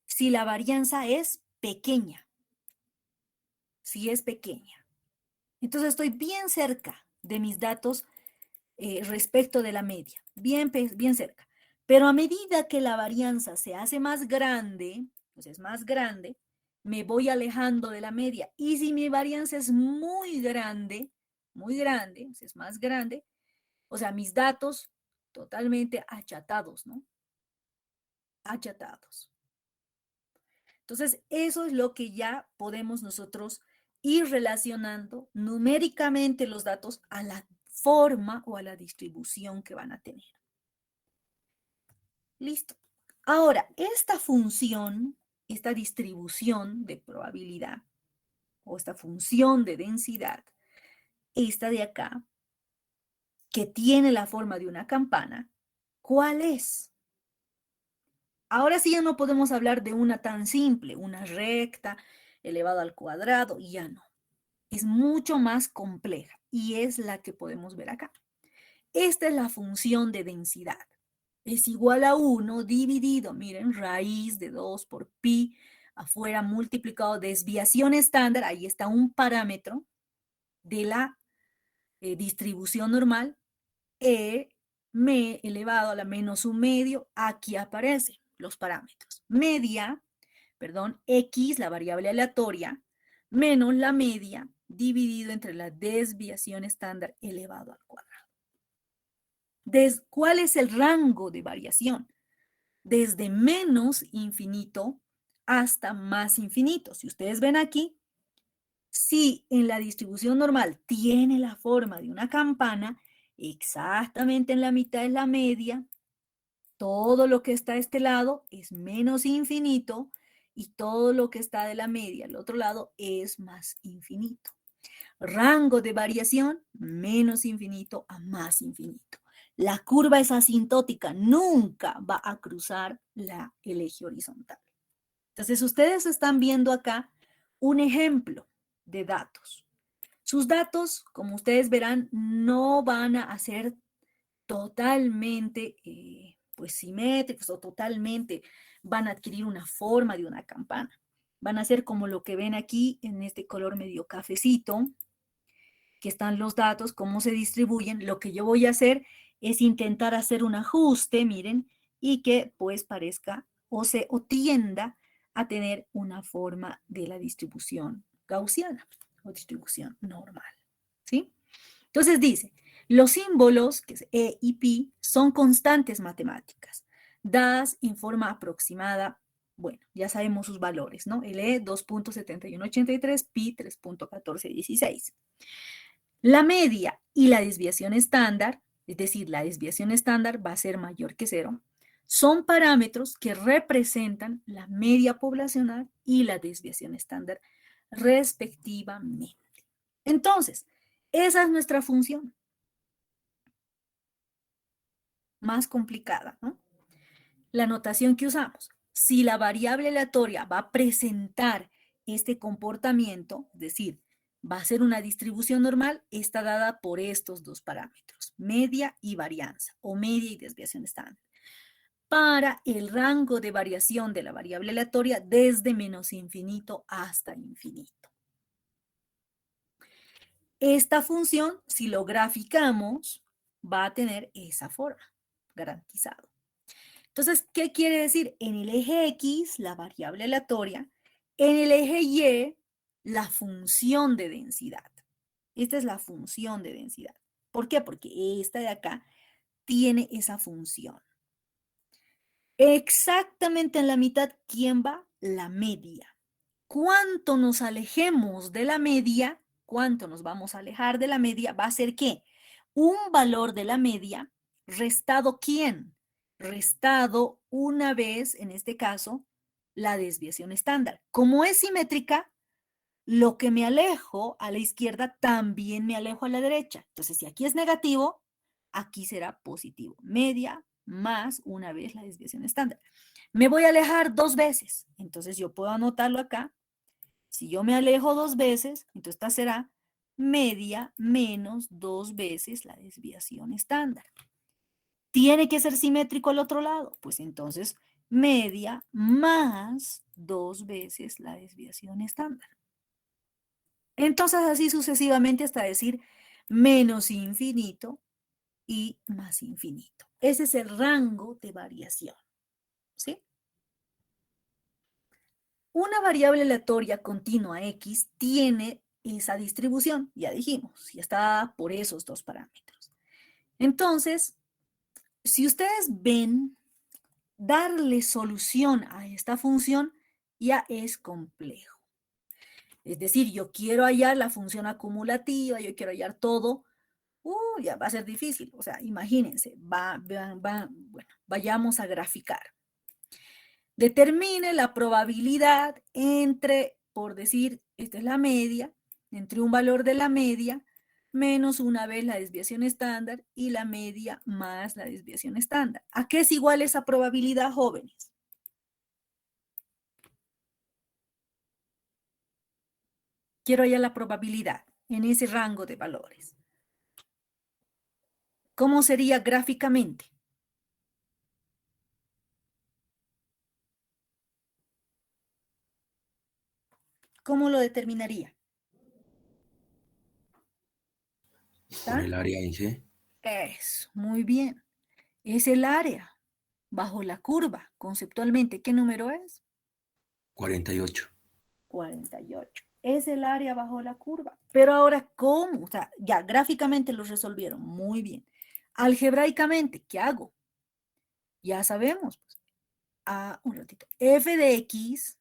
Si la varianza es pequeña, si es pequeña. Entonces estoy bien cerca de mis datos respecto de la media, bien cerca. Pero a medida que la varianza se hace más grande, pues es más grande, me voy alejando de la media. Y si mi varianza es muy grande, es más grande, o sea, mis datos totalmente achatados, ¿no? Achatados. Entonces, eso es lo que ya podemos nosotros ir relacionando numéricamente los datos a la forma o a la distribución que van a tener. Listo. Ahora, esta función, esta distribución de probabilidad o esta función de densidad, esta de acá, que tiene la forma de una campana, ¿cuál es? Ahora sí ya no podemos hablar de una tan simple, una recta elevada al cuadrado, y ya no. Es mucho más compleja y es la que podemos ver acá. Esta es la función de densidad. Es igual a 1 dividido, miren, raíz de 2 por pi, afuera multiplicado desviación estándar, ahí está un parámetro de la distribución normal, elevado a la menos un medio, aquí aparecen los parámetros. Media, perdón, x, la variable aleatoria, menos la media, dividido entre la desviación estándar elevado al cuadrado. ¿Cuál es el rango de variación? Desde menos infinito hasta más infinito. Si ustedes ven aquí, si en la distribución normal tiene la forma de una campana, exactamente en la mitad es la media, todo lo que está a este lado es menos infinito y todo lo que está de la media al otro lado es más infinito. Rango de variación, menos infinito a más infinito. La curva es asintótica, nunca va a cruzar el eje horizontal. Entonces, ustedes están viendo acá un ejemplo de datos. Sus datos, como ustedes verán, no van a ser totalmente pues simétricos o totalmente van a adquirir una forma de una campana. Van a ser como lo que ven aquí en este color medio cafecito, que están los datos, cómo se distribuyen. Lo que yo voy a hacer es intentar hacer un ajuste, miren, y que pues parezca o tienda a tener una forma de la distribución gaussiana o distribución normal, ¿sí? Entonces dice, los símbolos, que es E y pi, son constantes matemáticas, dadas en forma aproximada. Bueno, ya sabemos sus valores, ¿no? El E 2.7183, pi 3.1416. La media y la desviación estándar, es decir, la desviación estándar va a ser mayor que 0, son parámetros que representan la media poblacional y la desviación estándar respectivamente. Entonces, esa es nuestra función. Más complicada, ¿no? La notación que usamos. Si la variable aleatoria va a presentar este comportamiento, es decir, va a ser una distribución normal, está dada por estos dos parámetros, media y varianza, o media y desviación estándar. Para el rango de variación de la variable aleatoria desde menos infinito hasta infinito. Esta función, si lo graficamos, va a tener esa forma, garantizado. Entonces, ¿qué quiere decir? En el eje X, la variable aleatoria, en el eje Y, la función de densidad. Esta es la función de densidad. ¿Por qué? Porque esta de acá tiene esa función. Exactamente en la mitad, ¿quién va? La media. Cuánto nos alejemos de la media, cuánto nos vamos a alejar de la media, va a ser ¿qué? Un valor de la media ¿Restado quién? Restado una vez, en este caso, la desviación estándar. Como es simétrica, lo que me alejo a la izquierda también me alejo a la derecha. Entonces, si aquí es negativo, aquí será positivo. Media más una vez la desviación estándar. Me voy a alejar 2 veces. Entonces, yo puedo anotarlo acá. Si yo me alejo 2 veces, entonces esta será media menos 2 veces la desviación estándar. ¿Tiene que ser simétrico al otro lado? Pues entonces media más 2 veces la desviación estándar. Entonces así sucesivamente hasta decir menos infinito y más infinito. Ese es el rango de variación, ¿sí? Una variable aleatoria continua X tiene esa distribución, ya dijimos, y está por esos 2 parámetros. Entonces, si ustedes ven, darle solución a esta función ya es complejo. Es decir, yo quiero hallar la función acumulativa, yo quiero hallar todo, ya va a ser difícil. O sea, imagínense, bueno, vayamos a graficar. Determine la probabilidad entre, por decir, esta es la media, entre un valor de la media menos una vez la desviación estándar y la media más la desviación estándar. ¿A qué es igual esa probabilidad, jóvenes? Quiero hallar la probabilidad en ese rango de valores. ¿Cómo sería gráficamente? ¿Cómo lo determinaría? Por el área en C. Eso, muy bien. Es el área bajo la curva, conceptualmente. ¿Qué número es? 48. 48. Es el área bajo la curva. Pero ahora, ¿cómo? O sea, ya gráficamente lo resolvieron. Muy bien. Algebraicamente, ¿qué hago? Ya sabemos. Un ratito. F de X,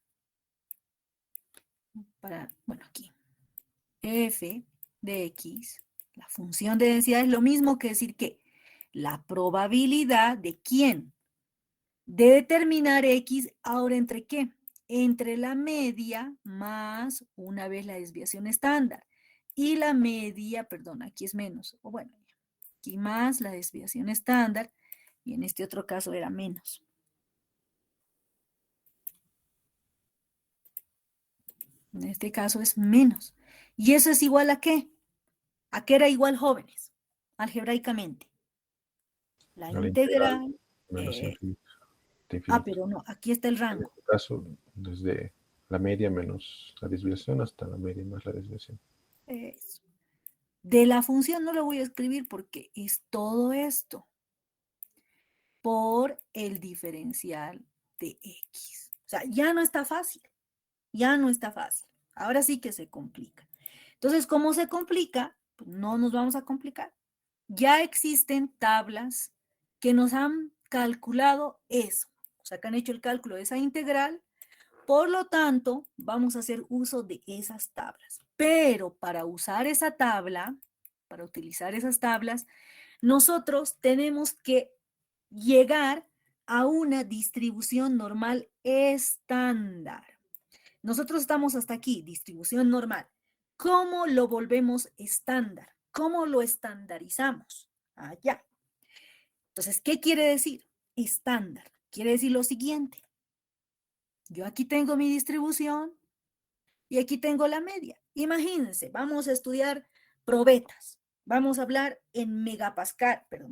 bueno, aquí. F de X, la función de densidad es lo mismo que decir que la probabilidad de quién de determinar X ahora entre qué, entre la media más una vez la desviación estándar y la media, perdón, aquí es menos, o bueno, aquí más la desviación estándar y en este otro caso era menos. En este caso es menos. ¿Y eso es igual a qué? ¿A qué era igual, jóvenes? Algebraicamente. La A la integral. menos infinito. de Ah, infinito. pero no, aquí está el En rango. este caso, desde la media menos la desviación hasta la media más la desviación. Eso. De la función no lo voy a escribir porque es todo esto por el diferencial de X. O sea, ya no está fácil. Ya no está fácil. Ahora sí que se complica. Entonces, ¿cómo se complica? Pues no nos vamos a complicar. Ya existen tablas que nos han calculado eso. O sea, que han hecho el cálculo de esa integral. Por lo tanto, vamos a hacer uso de esas tablas. Pero para usar esa tabla, para utilizar esas tablas, nosotros tenemos que llegar a una distribución normal estándar. Nosotros estamos hasta aquí, distribución normal. ¿Cómo lo volvemos estándar? ¿Cómo lo estandarizamos? Allá. Entonces, ¿qué quiere decir? Estándar. Quiere decir lo siguiente. Yo aquí tengo mi distribución y aquí tengo la media. Imagínense, vamos a estudiar probetas. Vamos a hablar en megapascal, pero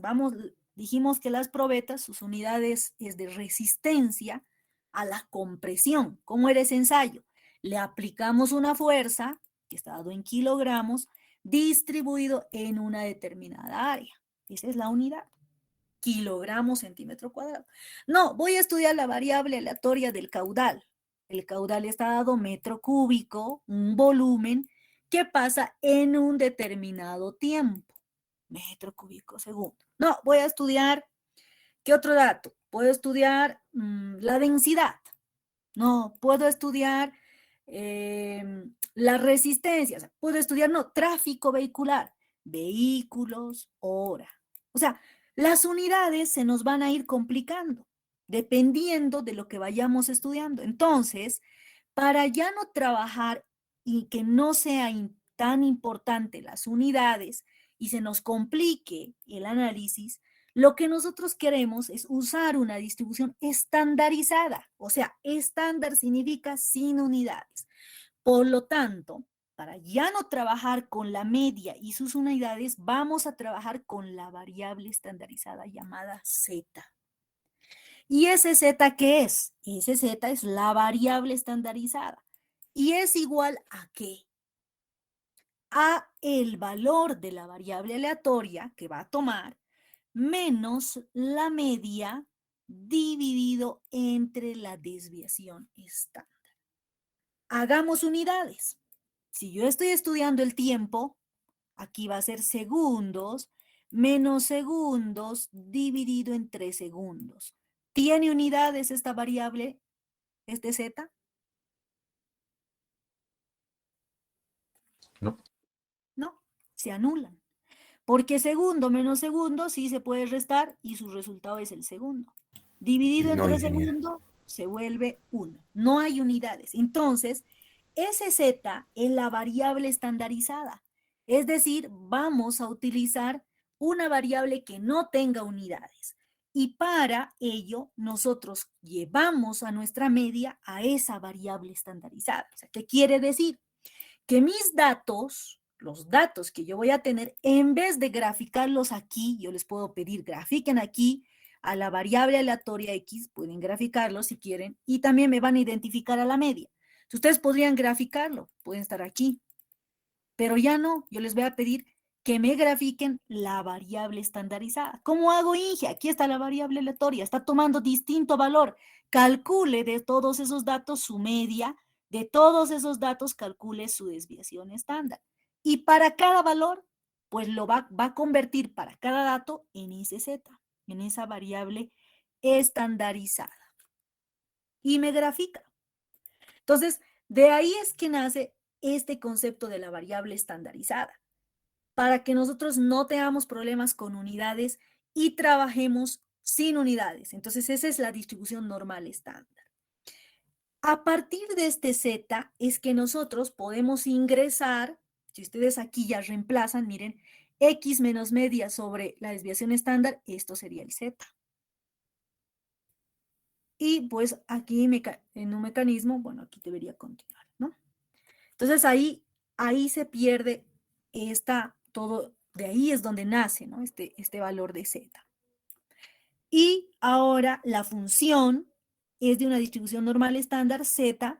dijimos que las probetas, sus unidades es de resistencia a la compresión. ¿Cómo era ese ensayo? Le aplicamos una fuerza, que está dado en kilogramos, distribuido en una determinada área. Esa es la unidad. Kilogramos, centímetro cuadrado. No, voy a estudiar la variable aleatoria del caudal. El caudal está dado metro cúbico, un volumen que pasa en un determinado tiempo. Metro cúbico segundo. No, voy a estudiar, ¿qué otro dato? Puedo estudiar la densidad. No, puedo estudiar la resistencia. O sea, puedo estudiar, no, tráfico vehicular. Vehículos, hora. O sea, Las unidades se nos van a ir complicando, dependiendo de lo que vayamos estudiando. Entonces, para ya no trabajar y que no sea tan importante las unidades y se nos complique el análisis, lo que nosotros queremos es usar una distribución estandarizada. O sea, estándar significa sin unidades. Por lo tanto, para ya no trabajar con la media y sus unidades, vamos a trabajar con la variable estandarizada llamada z. ¿Y ese z qué es? Ese z es la variable estandarizada. ¿Y es igual a qué? A el valor de la variable aleatoria que va a tomar menos la media dividido entre la desviación estándar. Hagamos unidades. Si yo estoy estudiando el tiempo, aquí va a ser segundos menos segundos dividido en 3 segundos. ¿Tiene unidades esta variable, este z? No. No, se anulan. Porque segundo menos segundo sí se puede restar y su resultado es el segundo. Dividido No, entre ingeniera. segundo se vuelve 1. No hay unidades. Entonces, ese z es la variable estandarizada. Es decir, vamos a utilizar una variable que no tenga unidades. Y para ello, nosotros llevamos a nuestra media a esa variable estandarizada. O sea, ¿qué quiere decir? Que mis datos, los datos que yo voy a tener, en vez de graficarlos aquí, yo les puedo pedir grafiquen aquí a la variable aleatoria X, pueden graficarlo si quieren, y también me van a identificar a la media. Si ustedes podrían graficarlo, pueden estar aquí, pero ya no, yo les voy a pedir que me grafiquen la variable estandarizada. ¿Cómo hago, Inge? Aquí está la variable aleatoria, está tomando distinto valor. Calcule de todos esos datos su media, de todos esos datos calcule su desviación estándar. Y para cada valor, pues lo va a convertir para cada dato en ese z, en esa variable estandarizada. Y me grafica. Entonces, de ahí es que nace este concepto de la variable estandarizada, para que nosotros no tengamos problemas con unidades y trabajemos sin unidades. Entonces, esa es la distribución normal estándar. A partir de este z es que nosotros podemos ingresar, si ustedes aquí ya reemplazan, miren, x menos media sobre la desviación estándar, esto sería el z. Y pues aquí en un mecanismo, bueno, aquí debería continuar, ¿no? Entonces ahí se pierde todo, de ahí es donde nace, ¿no? Este valor de z. Y ahora la función es de una distribución normal estándar z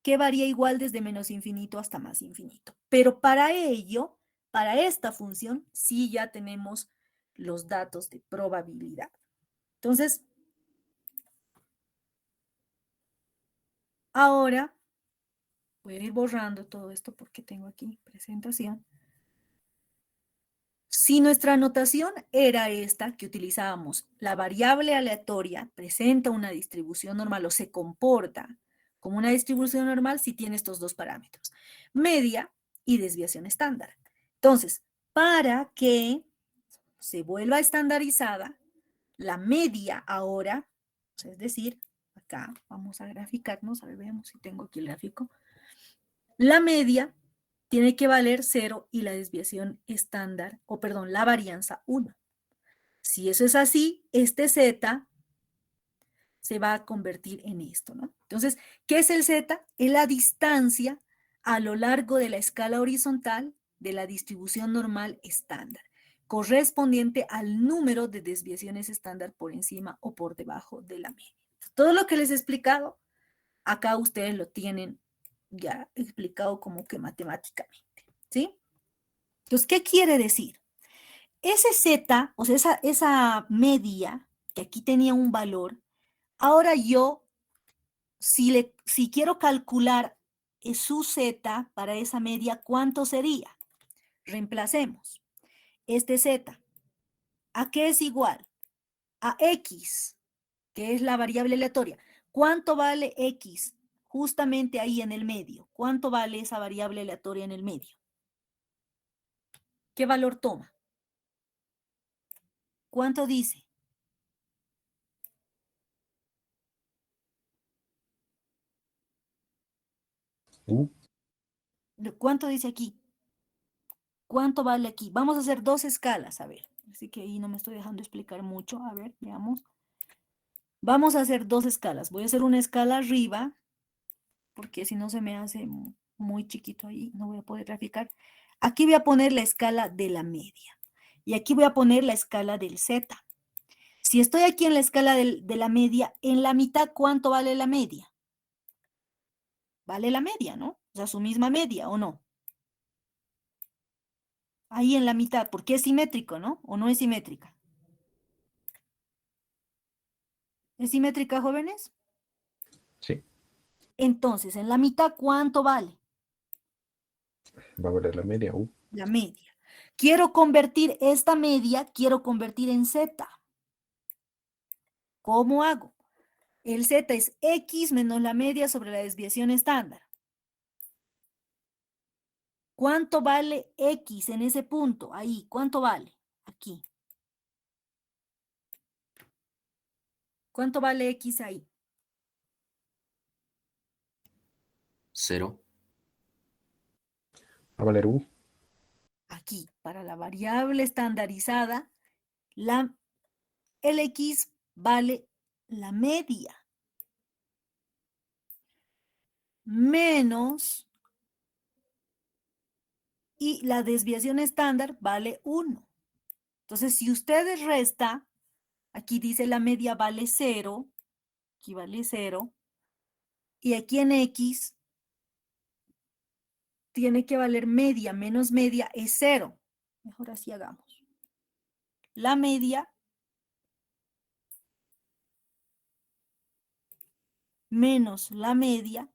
que varía igual desde menos infinito hasta más infinito. Pero para ello, para esta función, sí ya tenemos los datos de probabilidad. Entonces, ahora voy a ir borrando todo esto porque tengo aquí presentación. Si nuestra notación era esta que utilizábamos, la variable aleatoria presenta una distribución normal o se comporta como una distribución normal si tiene estos dos parámetros, media y desviación estándar. Entonces, para que se vuelva estandarizada, la media ahora, es decir, acá vamos a graficarnos, a ver, veamos si tengo aquí el gráfico. La media tiene que valer 0 y la desviación estándar, o perdón, la varianza 1. Si eso es así, este z se va a convertir en esto, ¿no? Entonces, ¿qué es el z? Es la distancia a lo largo de la escala horizontal de la distribución normal estándar, correspondiente al número de desviaciones estándar por encima o por debajo de la media. Todo lo que les he explicado, acá ustedes lo tienen ya explicado como que matemáticamente, ¿sí? Entonces, ¿qué quiere decir? Ese z, o sea, esa media, que aquí tenía un valor, ahora yo, si quiero calcular su z para esa media, ¿cuánto sería? Reemplacemos. Este z, ¿a qué es igual? A x, que es la variable aleatoria. ¿Cuánto vale x? Justamente ahí en el medio. ¿Cuánto vale esa variable aleatoria en el medio? ¿Qué valor toma? ¿Cuánto dice? ¿Cuánto dice aquí? ¿Cuánto vale aquí? Vamos a hacer dos escalas, a ver. Así que ahí no me estoy dejando explicar mucho. A ver, veamos. Vamos a hacer dos escalas. Voy a hacer una escala arriba, porque si no se me hace muy chiquito ahí, no voy a poder graficar. Aquí voy a poner la escala de la media. Y aquí voy a poner la escala del Z. Si estoy aquí en la escala de la media, en la mitad, ¿cuánto vale la media? Vale la media, ¿no? O sea, su misma media, ¿o no? Ahí en la mitad, porque es simétrico, ¿no? ¿O no es simétrica? ¿Es simétrica, jóvenes? Sí, Entonces, en la mitad, ¿cuánto vale? va a valer la media. La media. Quiero convertir esta media, quiero convertir en Z. ¿Cómo hago? El Z es X menos la media sobre la desviación estándar. ¿Cuánto vale X en ese punto? Ahí, ¿cuánto vale? Aquí. ¿Cuánto vale X ahí? 0. Va a valer U. Aquí, para la variable estandarizada, el X vale la media menos, y la desviación estándar vale 1. Entonces, si ustedes resta, aquí dice la media vale 0, aquí vale 0, y aquí en X tiene que valer media menos media es 0. Mejor así hagamos. La media menos la media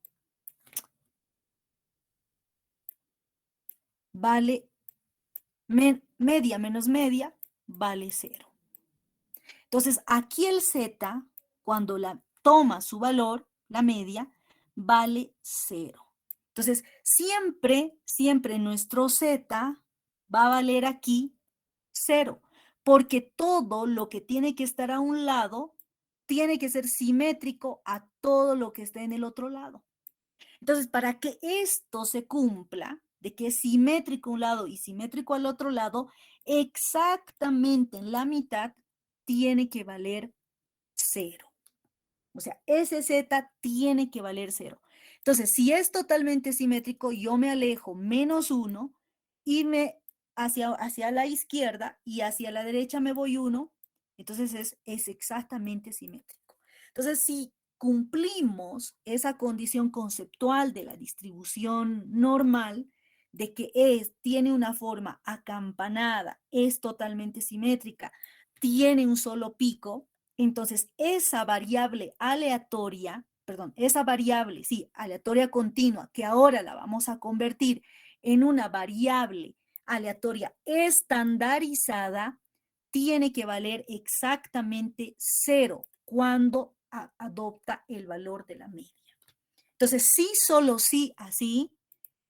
vale, media menos media vale 0. Entonces, aquí el Z, cuando toma su valor, la media, vale 0. Entonces, siempre nuestro Z va a valer aquí 0, porque todo lo que tiene que estar a un lado tiene que ser simétrico a todo lo que esté en el otro lado. Entonces, para que esto se cumpla, de que es simétrico a un lado y simétrico al otro lado, exactamente en la mitad tiene que valer 0. O sea, ese Z tiene que valer 0. Entonces, si es totalmente simétrico, yo me alejo menos 1 y hacia la izquierda y hacia la derecha me voy 1. Entonces es exactamente simétrico. Entonces, si cumplimos esa condición conceptual de la distribución normal, de que tiene una forma acampanada, es totalmente simétrica, tiene un solo pico, entonces esa variable aleatoria, perdón, esa variable, sí, aleatoria continua, que ahora la vamos a convertir en una variable aleatoria estandarizada, tiene que valer exactamente 0 cuando adopta el valor de la media. Entonces, sí, solo sí, así,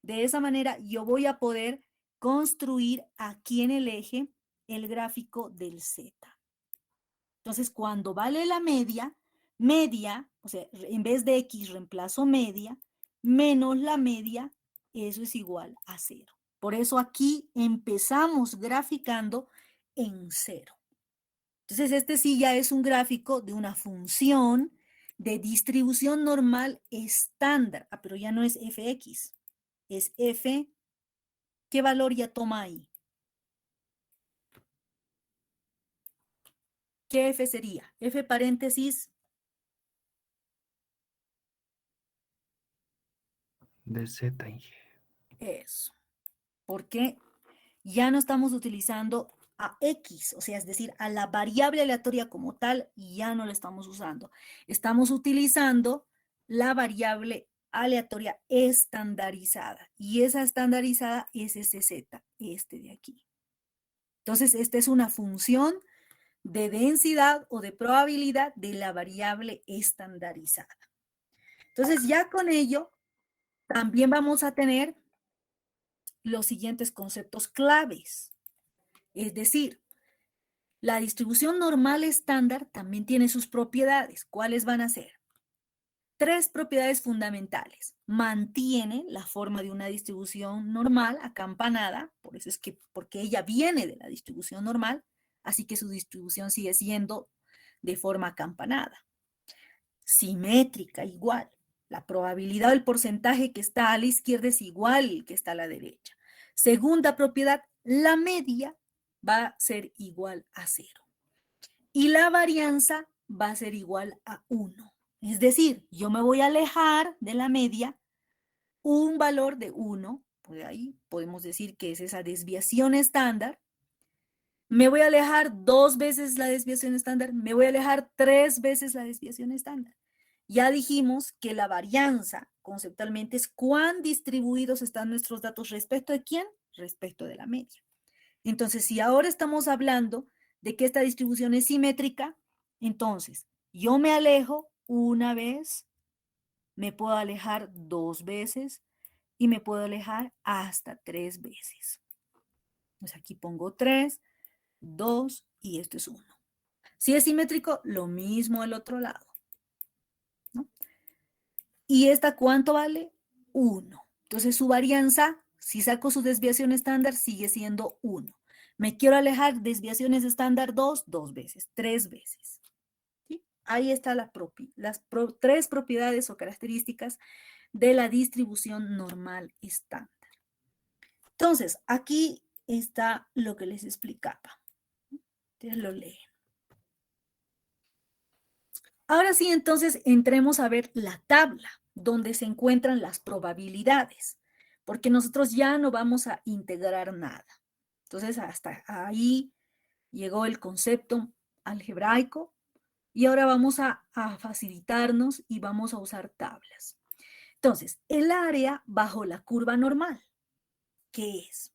de esa manera yo voy a poder construir aquí en el eje el gráfico del Z. Entonces, cuando vale la media, o sea, en vez de X reemplazo media, menos la media, eso es igual a 0. Por eso aquí empezamos graficando en 0. Entonces, este sí ya es un gráfico de una función de distribución normal estándar. Pero ya no es fx, es f. ¿Qué valor ya toma ahí? ¿Qué f sería? F paréntesis. De Z, Inge. Eso. Porque ya no estamos utilizando a X, o sea, es decir, a la variable aleatoria como tal, ya no la estamos usando. Estamos utilizando la variable aleatoria estandarizada. Y esa estandarizada es ese Z, este de aquí. Entonces, esta es una función de densidad o de probabilidad de la variable estandarizada. Entonces, ya con ello, también vamos a tener los siguientes conceptos claves. Es decir, La distribución normal estándar también tiene sus propiedades. ¿Cuáles van a ser? 3 propiedades fundamentales. Mantiene la forma de una distribución normal, acampanada, por eso es que, porque ella viene de la distribución normal, así que su distribución sigue siendo de forma acampanada. Simétrica, igual. La probabilidad del porcentaje que está a la izquierda es igual que está a la derecha. Segunda propiedad, la media va a ser igual a 0. Y la varianza va a ser igual a 1. Es decir, yo me voy a alejar de la media un valor de 1. Por ahí podemos decir que es esa desviación estándar. Me voy a alejar 2 veces la desviación estándar. Me voy a alejar 3 veces la desviación estándar. Ya dijimos que la varianza conceptualmente es cuán distribuidos están nuestros datos respecto de quién, respecto de la media. Entonces, si ahora estamos hablando de que esta distribución es simétrica, entonces yo me alejo una vez, me puedo alejar 2 veces y me puedo alejar hasta 3 veces. Pues aquí pongo 3, 2 y esto es 1. Si es simétrico, lo mismo al otro lado, ¿no? ¿Y esta cuánto vale? 1. Entonces su varianza, si saco su desviación estándar, sigue siendo 1. Me quiero alejar desviaciones estándar 2 veces, 3 veces. ¿Sí? Ahí están las 3 propiedades o características de la distribución normal estándar. Entonces, aquí está lo que les explicaba. Ustedes lo leen. Ahora sí, entonces, entremos a ver la tabla donde se encuentran las probabilidades, porque nosotros ya no vamos a integrar nada. Entonces, hasta ahí llegó el concepto algebraico y ahora vamos a facilitarnos y vamos a usar tablas. Entonces, el área bajo la curva normal, ¿qué es?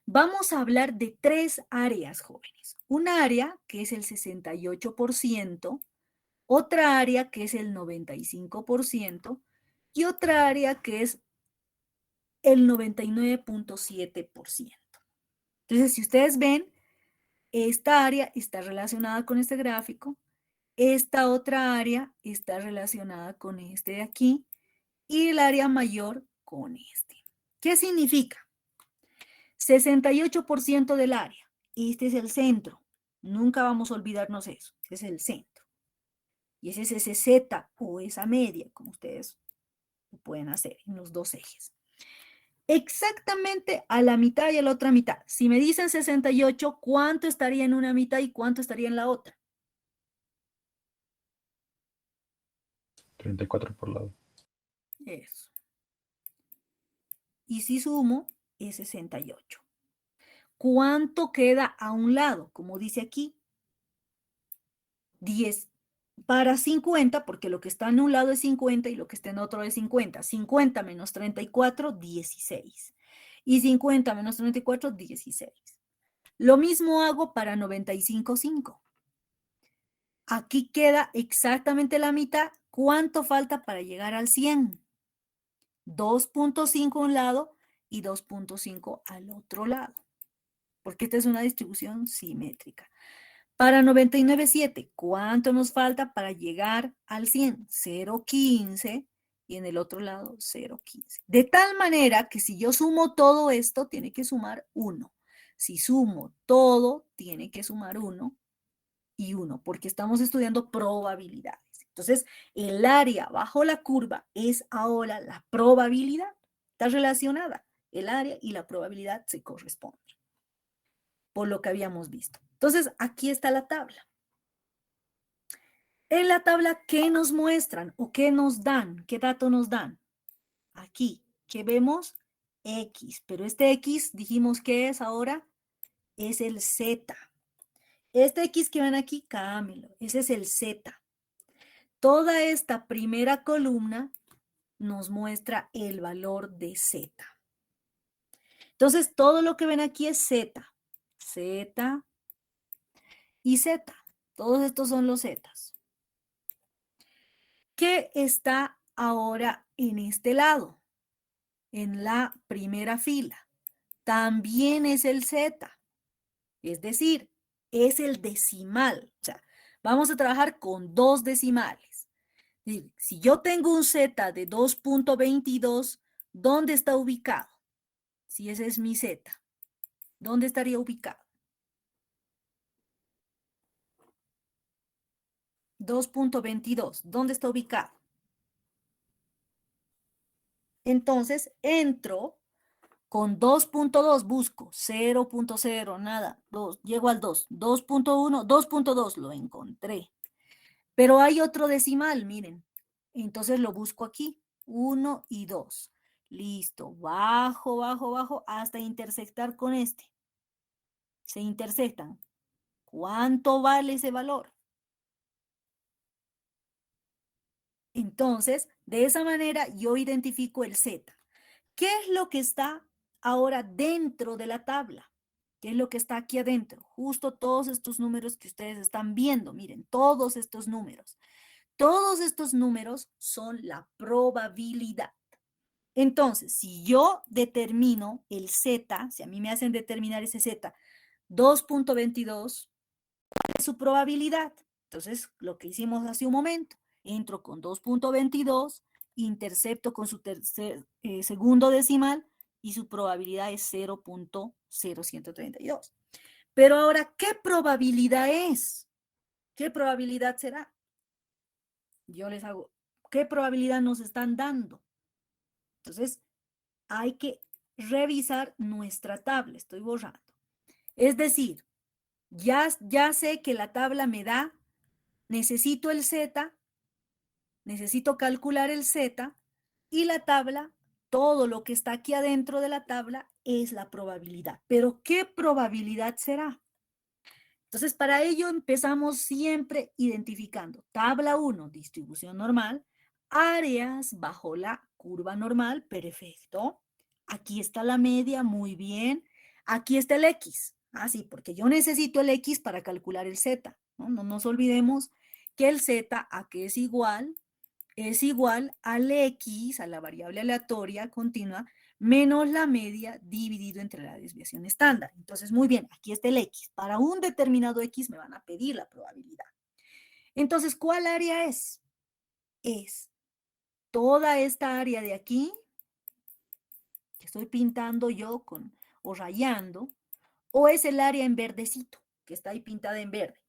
Vamos a hablar de 3 áreas, jóvenes. Un área que es el 68%, otra área que es el 95% y otra área que es el 99.7%. Entonces, si ustedes ven, esta área está relacionada con este gráfico, esta otra área está relacionada con este de aquí y el área mayor con este. ¿Qué significa? 68% del área. Este es el centro. Nunca vamos a olvidarnos eso. Este es el centro. Y ese es ese Z o esa media, como ustedes lo pueden hacer en los 2 ejes. Exactamente a la mitad y a la otra mitad. Si me dicen 68, ¿cuánto estaría en una mitad y cuánto estaría en la otra? 34 por lado. Eso. Y si sumo, es 68. ¿Cuánto queda a un lado? Como dice aquí, 10 para 50, porque lo que está en un lado es 50 y lo que está en otro es 50. 50 menos 34, 16. Y 50 menos 34, 16. Lo mismo hago para 95.5. Aquí queda exactamente la mitad. ¿Cuánto falta para llegar al 100? 2.5 a un lado y 2.5 al otro lado, porque esta es una distribución simétrica. Para 99.7, ¿cuánto nos falta para llegar al 100? 0.15 y en el otro lado 0.15. De tal manera que si yo sumo todo esto, tiene que sumar 1. Si sumo todo, tiene que sumar 1 y 1, porque estamos estudiando probabilidades. Entonces, el área bajo la curva es ahora la probabilidad. Está relacionada. El área y la probabilidad se corresponden, por lo que habíamos visto. Entonces, aquí está la tabla. En la tabla, ¿qué nos muestran o qué nos dan? ¿Qué dato nos dan? Aquí, ¿qué vemos? X, pero este X dijimos que es ahora, es el Z. Este X que ven aquí, cámbialo, ese es el Z. Toda esta primera columna nos muestra el valor de Z. Entonces, todo lo que ven aquí es Z. Z y Z. Todos estos son los Zetas. ¿Qué está ahora en este lado? En la primera fila. También es el Z. Es decir, es el decimal. O sea, vamos a trabajar con dos decimales. Si yo tengo un z de 2.22, ¿dónde está ubicado? Si ese es mi z, ¿dónde estaría ubicado? 2.22, ¿dónde está ubicado? Entonces, entro con 2.2, busco 0.0, nada, 2, llego al 2, 2.1, 2.2, lo encontré. Pero hay otro decimal, miren. Entonces lo busco aquí, 1 y 2. Listo, bajo, bajo, bajo, hasta intersectar con este. Se intersectan. ¿Cuánto vale ese valor? Entonces, de esa manera yo identifico el Z. ¿Qué es lo que está ahora dentro de la tabla? ¿Qué es lo que está aquí adentro? Justo todos estos números que ustedes están viendo. Miren, todos estos números. Todos estos números son la probabilidad. Entonces, si yo determino el Z, si a mí me hacen determinar ese Z, 2.22, ¿cuál es su probabilidad? Entonces, lo que hicimos hace un momento, entro con 2.22, intercepto con su segundo decimal y su probabilidad es 0.0132. Pero ahora, ¿qué probabilidad es? ¿Qué probabilidad será? Yo les hago, ¿qué probabilidad nos están dando? Entonces, hay que revisar nuestra tabla. Estoy borrando. Es decir, ya sé que la tabla me da, necesito el Z, necesito calcular el Z y la tabla, todo lo que está aquí adentro de la tabla es la probabilidad. Pero ¿qué probabilidad será? Entonces, para ello empezamos siempre identificando tabla 1, distribución normal, áreas bajo la curva normal, perfecto. Aquí está la media, muy bien. Aquí está el X. Ah, sí, porque yo necesito el X para calcular el Z. No nos olvidemos que el Z, ¿a qué es igual? Es igual al X, a la variable aleatoria continua, menos la media dividido entre la desviación estándar. Entonces, muy bien, aquí está el X. Para un determinado X me van a pedir la probabilidad. Entonces, ¿cuál área es? Es toda esta área de aquí, que estoy pintando yo o rayando, o es el área en verdecito, que está ahí pintada en verde.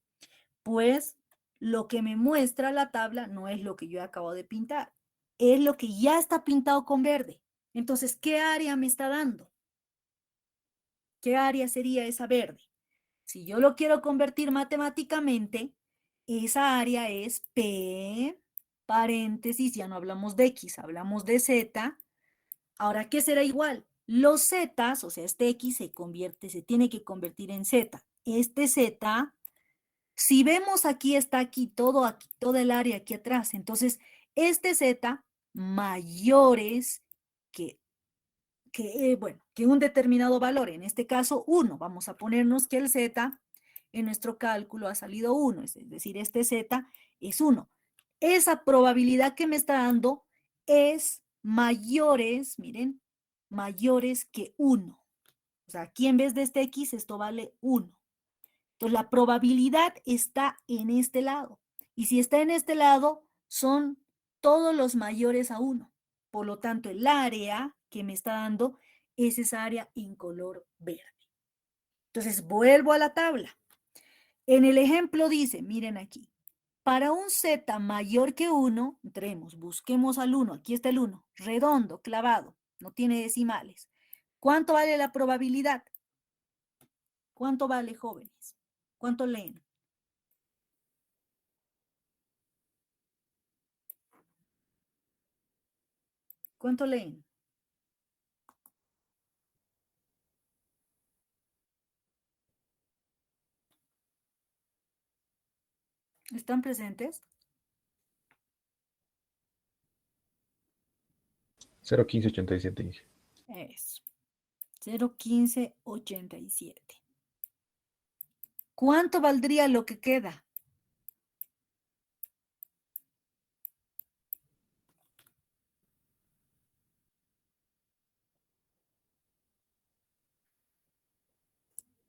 Pues lo que me muestra la tabla no es lo que yo acabo de pintar, es lo que ya está pintado con verde. Entonces, ¿qué área me está dando? ¿Qué área sería esa verde? Si yo lo quiero convertir matemáticamente, esa área es P, paréntesis, ya no hablamos de X, hablamos de Z. Ahora, ¿qué será igual? Los Zetas, o sea, este X se tiene que convertir en Z. Este Z, si vemos aquí, está aquí, toda el área aquí atrás. Entonces, este Z mayores que que un determinado valor, en este caso 1. Vamos a ponernos que el Z en nuestro cálculo ha salido 1, es decir, este Z es 1. Esa probabilidad que me está dando es mayores, miren, mayores que 1. O sea, aquí en vez de este X, esto vale 1. Entonces, la probabilidad está en este lado. Y si está en este lado, son todos los mayores a 1. Por lo tanto, el área que me está dando es esa área en color verde. Entonces, vuelvo a la tabla. En el ejemplo dice, miren aquí, para un Z mayor que 1, entremos, busquemos al 1, aquí está el 1, redondo, clavado, no tiene decimales. ¿Cuánto vale la probabilidad? ¿Cuánto vale, jóvenes? ¿Cuánto leen? ¿Cuánto leen? ¿Están presentes? 0.1587, Inge. Eso. 0.1587. ¿Cuánto valdría lo que queda?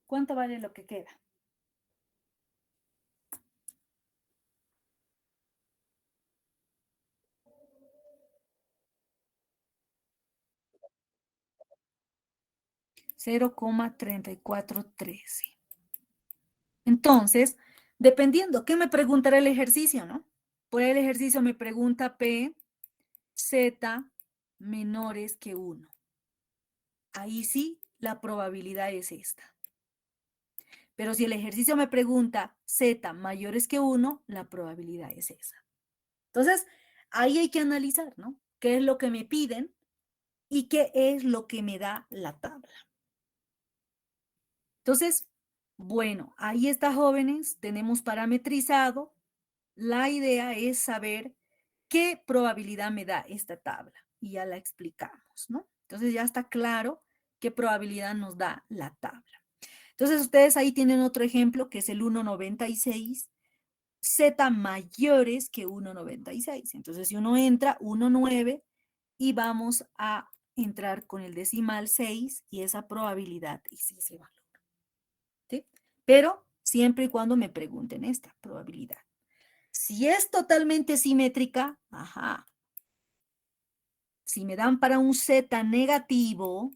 ¿Cuánto vale lo que queda? 0,3413. Entonces, dependiendo, ¿qué me preguntará el ejercicio, no? Por el ejercicio me pregunta P, Z menores que 1. Ahí sí, la probabilidad es esta. Pero si el ejercicio me pregunta Z mayores que 1, la probabilidad es esa. Entonces, ahí hay que analizar, ¿no? ¿Qué es lo que me piden y qué es lo que me da la tabla? Entonces, bueno, ahí está, jóvenes, tenemos parametrizado. La idea es saber qué probabilidad me da esta tabla y ya la explicamos, ¿no? Entonces ya está claro qué probabilidad nos da la tabla. Entonces ustedes ahí tienen otro ejemplo que es el 1,96, Z mayores que 1,96. Entonces si uno entra 1,9 y vamos a entrar con el decimal 6 y esa probabilidad es ese valor. ¿Sí? Pero siempre y cuando me pregunten esta probabilidad. Si es totalmente simétrica, ajá. Si me dan para un Z negativo,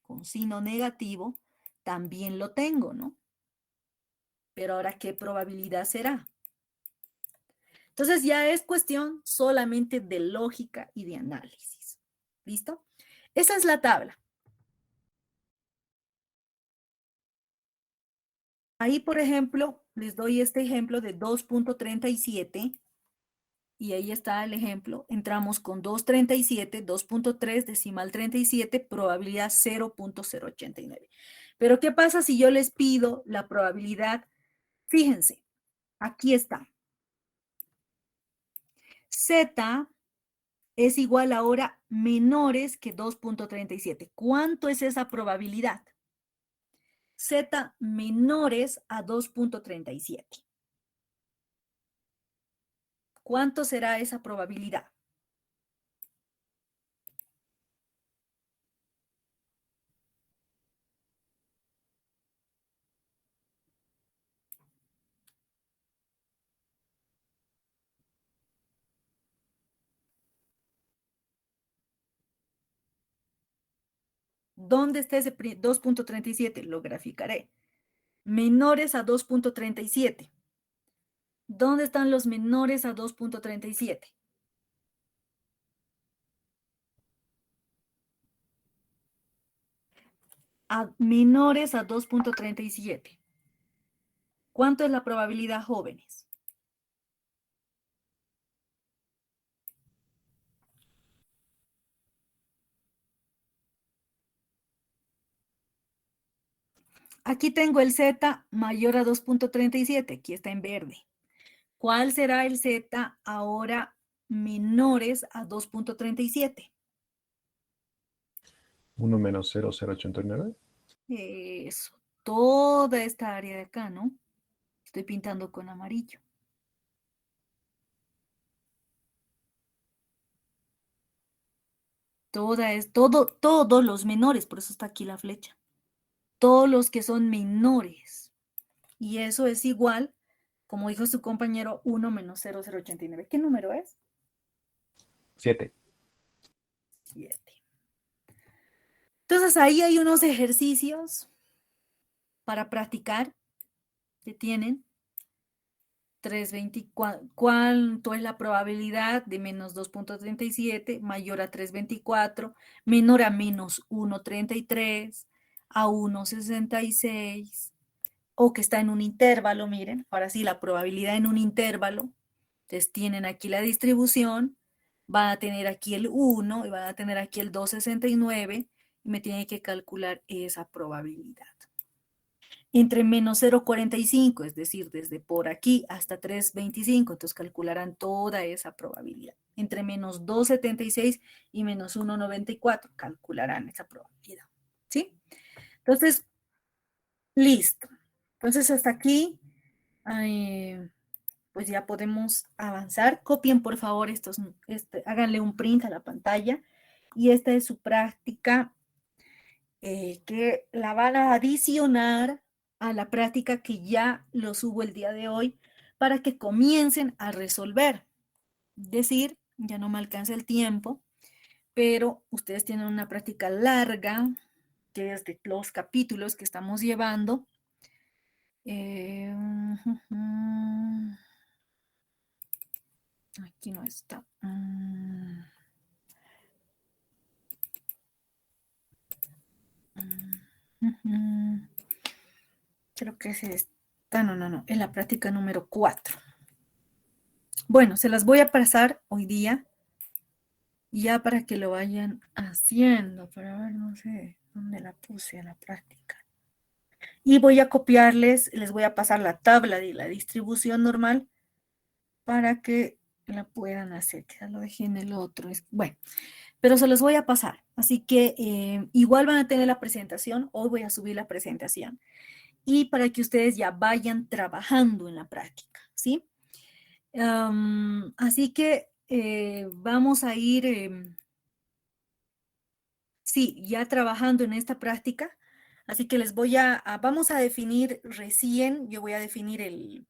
con signo negativo, también lo tengo, ¿no? Pero ahora, ¿qué probabilidad será? Entonces ya es cuestión solamente de lógica y de análisis. ¿Listo? Esa es la tabla. Ahí, por ejemplo, les doy este ejemplo de 2,37 y ahí está el ejemplo. Entramos con 2,37, 2,3, decimal 37, probabilidad 0,089. Pero ¿qué pasa si yo les pido la probabilidad? Fíjense, aquí está. Z es igual ahora menores que 2,37. ¿Cuánto es esa probabilidad? Z menores a 2,37. ¿Cuánto será esa probabilidad? ¿Dónde está ese 2,37? Lo graficaré. Menores a 2,37. ¿Dónde están los menores a 2,37? Menores a 2,37. ¿Cuánto es la probabilidad, jóvenes? Aquí tengo el Z mayor a 2,37. Aquí está en verde. ¿Cuál será el Z ahora menores a 2,37? 1 menos 0,089. Eso. Toda esta área de acá, ¿no? Estoy pintando con amarillo. Todos los menores, por eso está aquí la flecha. Todos los que son menores. Y eso es igual, como dijo su compañero, 1 menos 0,089. ¿Qué número es? 7. 7. Entonces ahí hay unos ejercicios para practicar que tienen. 324. ¿Cuánto es la probabilidad de menos 2,37 mayor a 324, menor a menos 1,33, a 1,66, o que está en un intervalo? Miren, ahora sí, la probabilidad en un intervalo. Entonces tienen aquí la distribución, van a tener aquí el 1 y van a tener aquí el 2,69 y me tienen que calcular esa probabilidad. Entre menos 0,45, es decir, desde por aquí hasta 3,25, entonces calcularán toda esa probabilidad. Entre menos 2,76 y menos 1,94, calcularán esa probabilidad. ¿Sí? Entonces, listo. Entonces, hasta aquí, pues ya podemos avanzar. Copien, por favor, háganle un print a la pantalla. Y esta es su práctica que la van a adicionar a la práctica que ya lo subo el día de hoy para que comiencen a resolver. Es decir, ya no me alcanza el tiempo, pero ustedes tienen una práctica larga que es de los capítulos que estamos llevando. Aquí no está. Creo que es esta. No. En la práctica número 4. Bueno, se las voy a pasar hoy día. Ya para que lo vayan haciendo. Para ver, no sé dónde la puse a la práctica. Y voy a copiarles, les voy a pasar la tabla de la distribución normal para que la puedan hacer. Ya lo dejé en el otro. Bueno, pero se los voy a pasar. Así que igual van a tener la presentación. Hoy voy a subir la presentación. Y para que ustedes ya vayan trabajando en la práctica, ¿sí? Así que vamos a ir, sí, ya trabajando en esta práctica. Así que vamos a definir recién, yo voy a definir el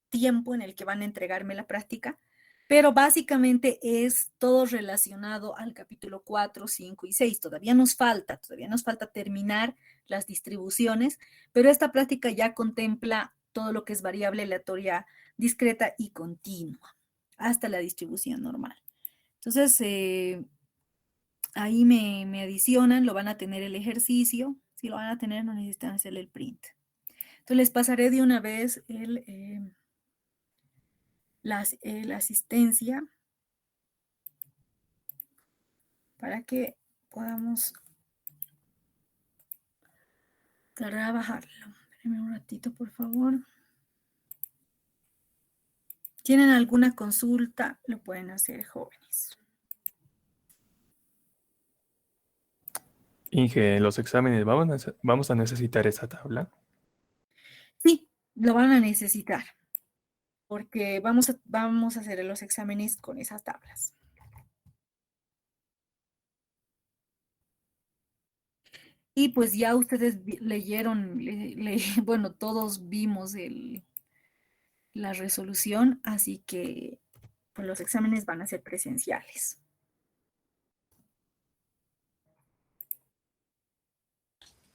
tiempo en el que van a entregarme la práctica, pero básicamente es todo relacionado al capítulo 4, 5 y 6. Todavía nos falta terminar las distribuciones, pero esta práctica ya contempla todo lo que es variable aleatoria discreta y continua, hasta la distribución normal. Entonces, ahí me adicionan, lo van a tener el ejercicio. Si lo van a tener, no necesitan hacer el print. Entonces, les pasaré de una vez la asistencia para que podamos trabajarlo. Espérenme un ratito, por favor. ¿Tienen alguna consulta? Lo pueden hacer, jóvenes. Inge, en los exámenes vamos a necesitar esa tabla. Sí, lo van a necesitar, porque vamos a hacer los exámenes con esas tablas. Y pues ya ustedes leyeron, bueno, todos vimos la resolución, así que pues los exámenes van a ser presenciales.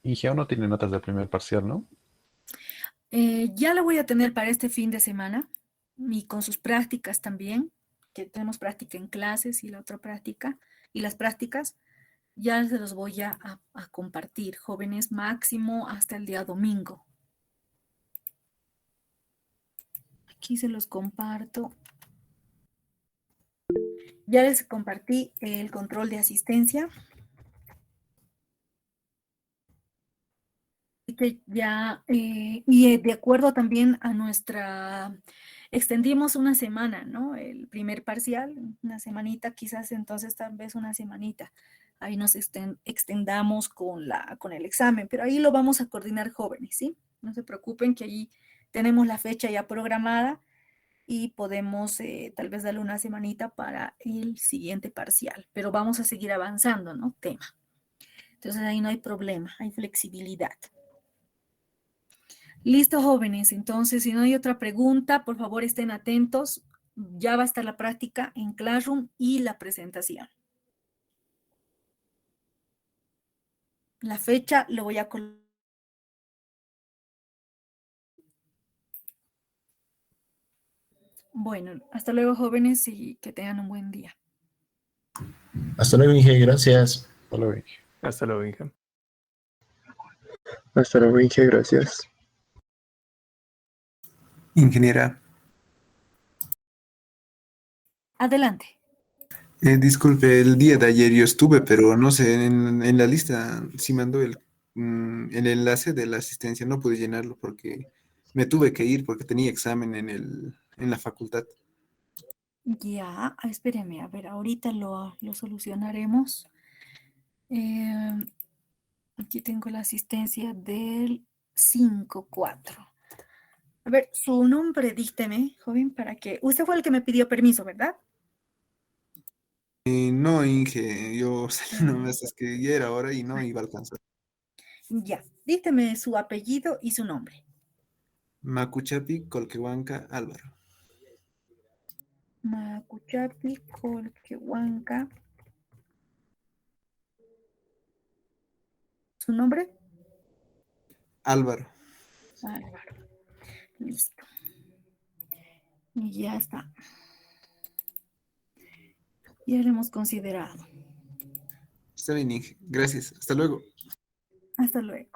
Y Geo no tiene notas del primer parcial, ¿no? Ya la voy a tener para este fin de semana y con sus prácticas también, que tenemos práctica en clases y la otra práctica, y las prácticas ya se los voy a compartir, jóvenes, máximo hasta el día domingo. Aquí se los comparto. Ya les compartí el control de asistencia. Que ya, y de acuerdo también a extendimos una semana, ¿no? El primer parcial, una semanita, quizás entonces tal vez una semanita. Ahí nos extendamos con el examen, pero ahí lo vamos a coordinar jóvenes, ¿sí? No se preocupen que ahí tenemos la fecha ya programada y podemos tal vez darle una semanita para el siguiente parcial, pero vamos a seguir avanzando, ¿no? Tema. Entonces ahí no hay problema, hay flexibilidad. Listo, jóvenes. Entonces, si no hay otra pregunta, por favor estén atentos. Ya va a estar la práctica en Classroom y la presentación. La fecha lo voy a colocar. Bueno, hasta luego, jóvenes, y que tengan un buen día. Hasta luego, Inge, gracias. Hasta luego, Inge. Hasta luego, Inge. Hasta luego, Inge, gracias. Ingeniera, Adelante. disculpe, el día de ayer yo estuve, pero no sé, en la lista sí mandó el enlace de la asistencia, no pude llenarlo porque me tuve que ir porque tenía examen en la facultad. Ya, espéreme, a ver, ahorita lo solucionaremos. Aquí tengo la asistencia del 5-4. A ver, su nombre, dígteme, joven, para que... Usted fue el que me pidió permiso, ¿verdad? No, Inge, yo salí nomás, es que ya era hora y no iba a alcanzar. Ya, dígteme su apellido y su nombre. Macuchapi, Colquehuanca, Álvaro. ¿Su nombre? Álvaro. Álvaro. Listo. Y ya está. Ya lo hemos considerado. Está bien, Inge. Gracias. Hasta luego. Hasta luego.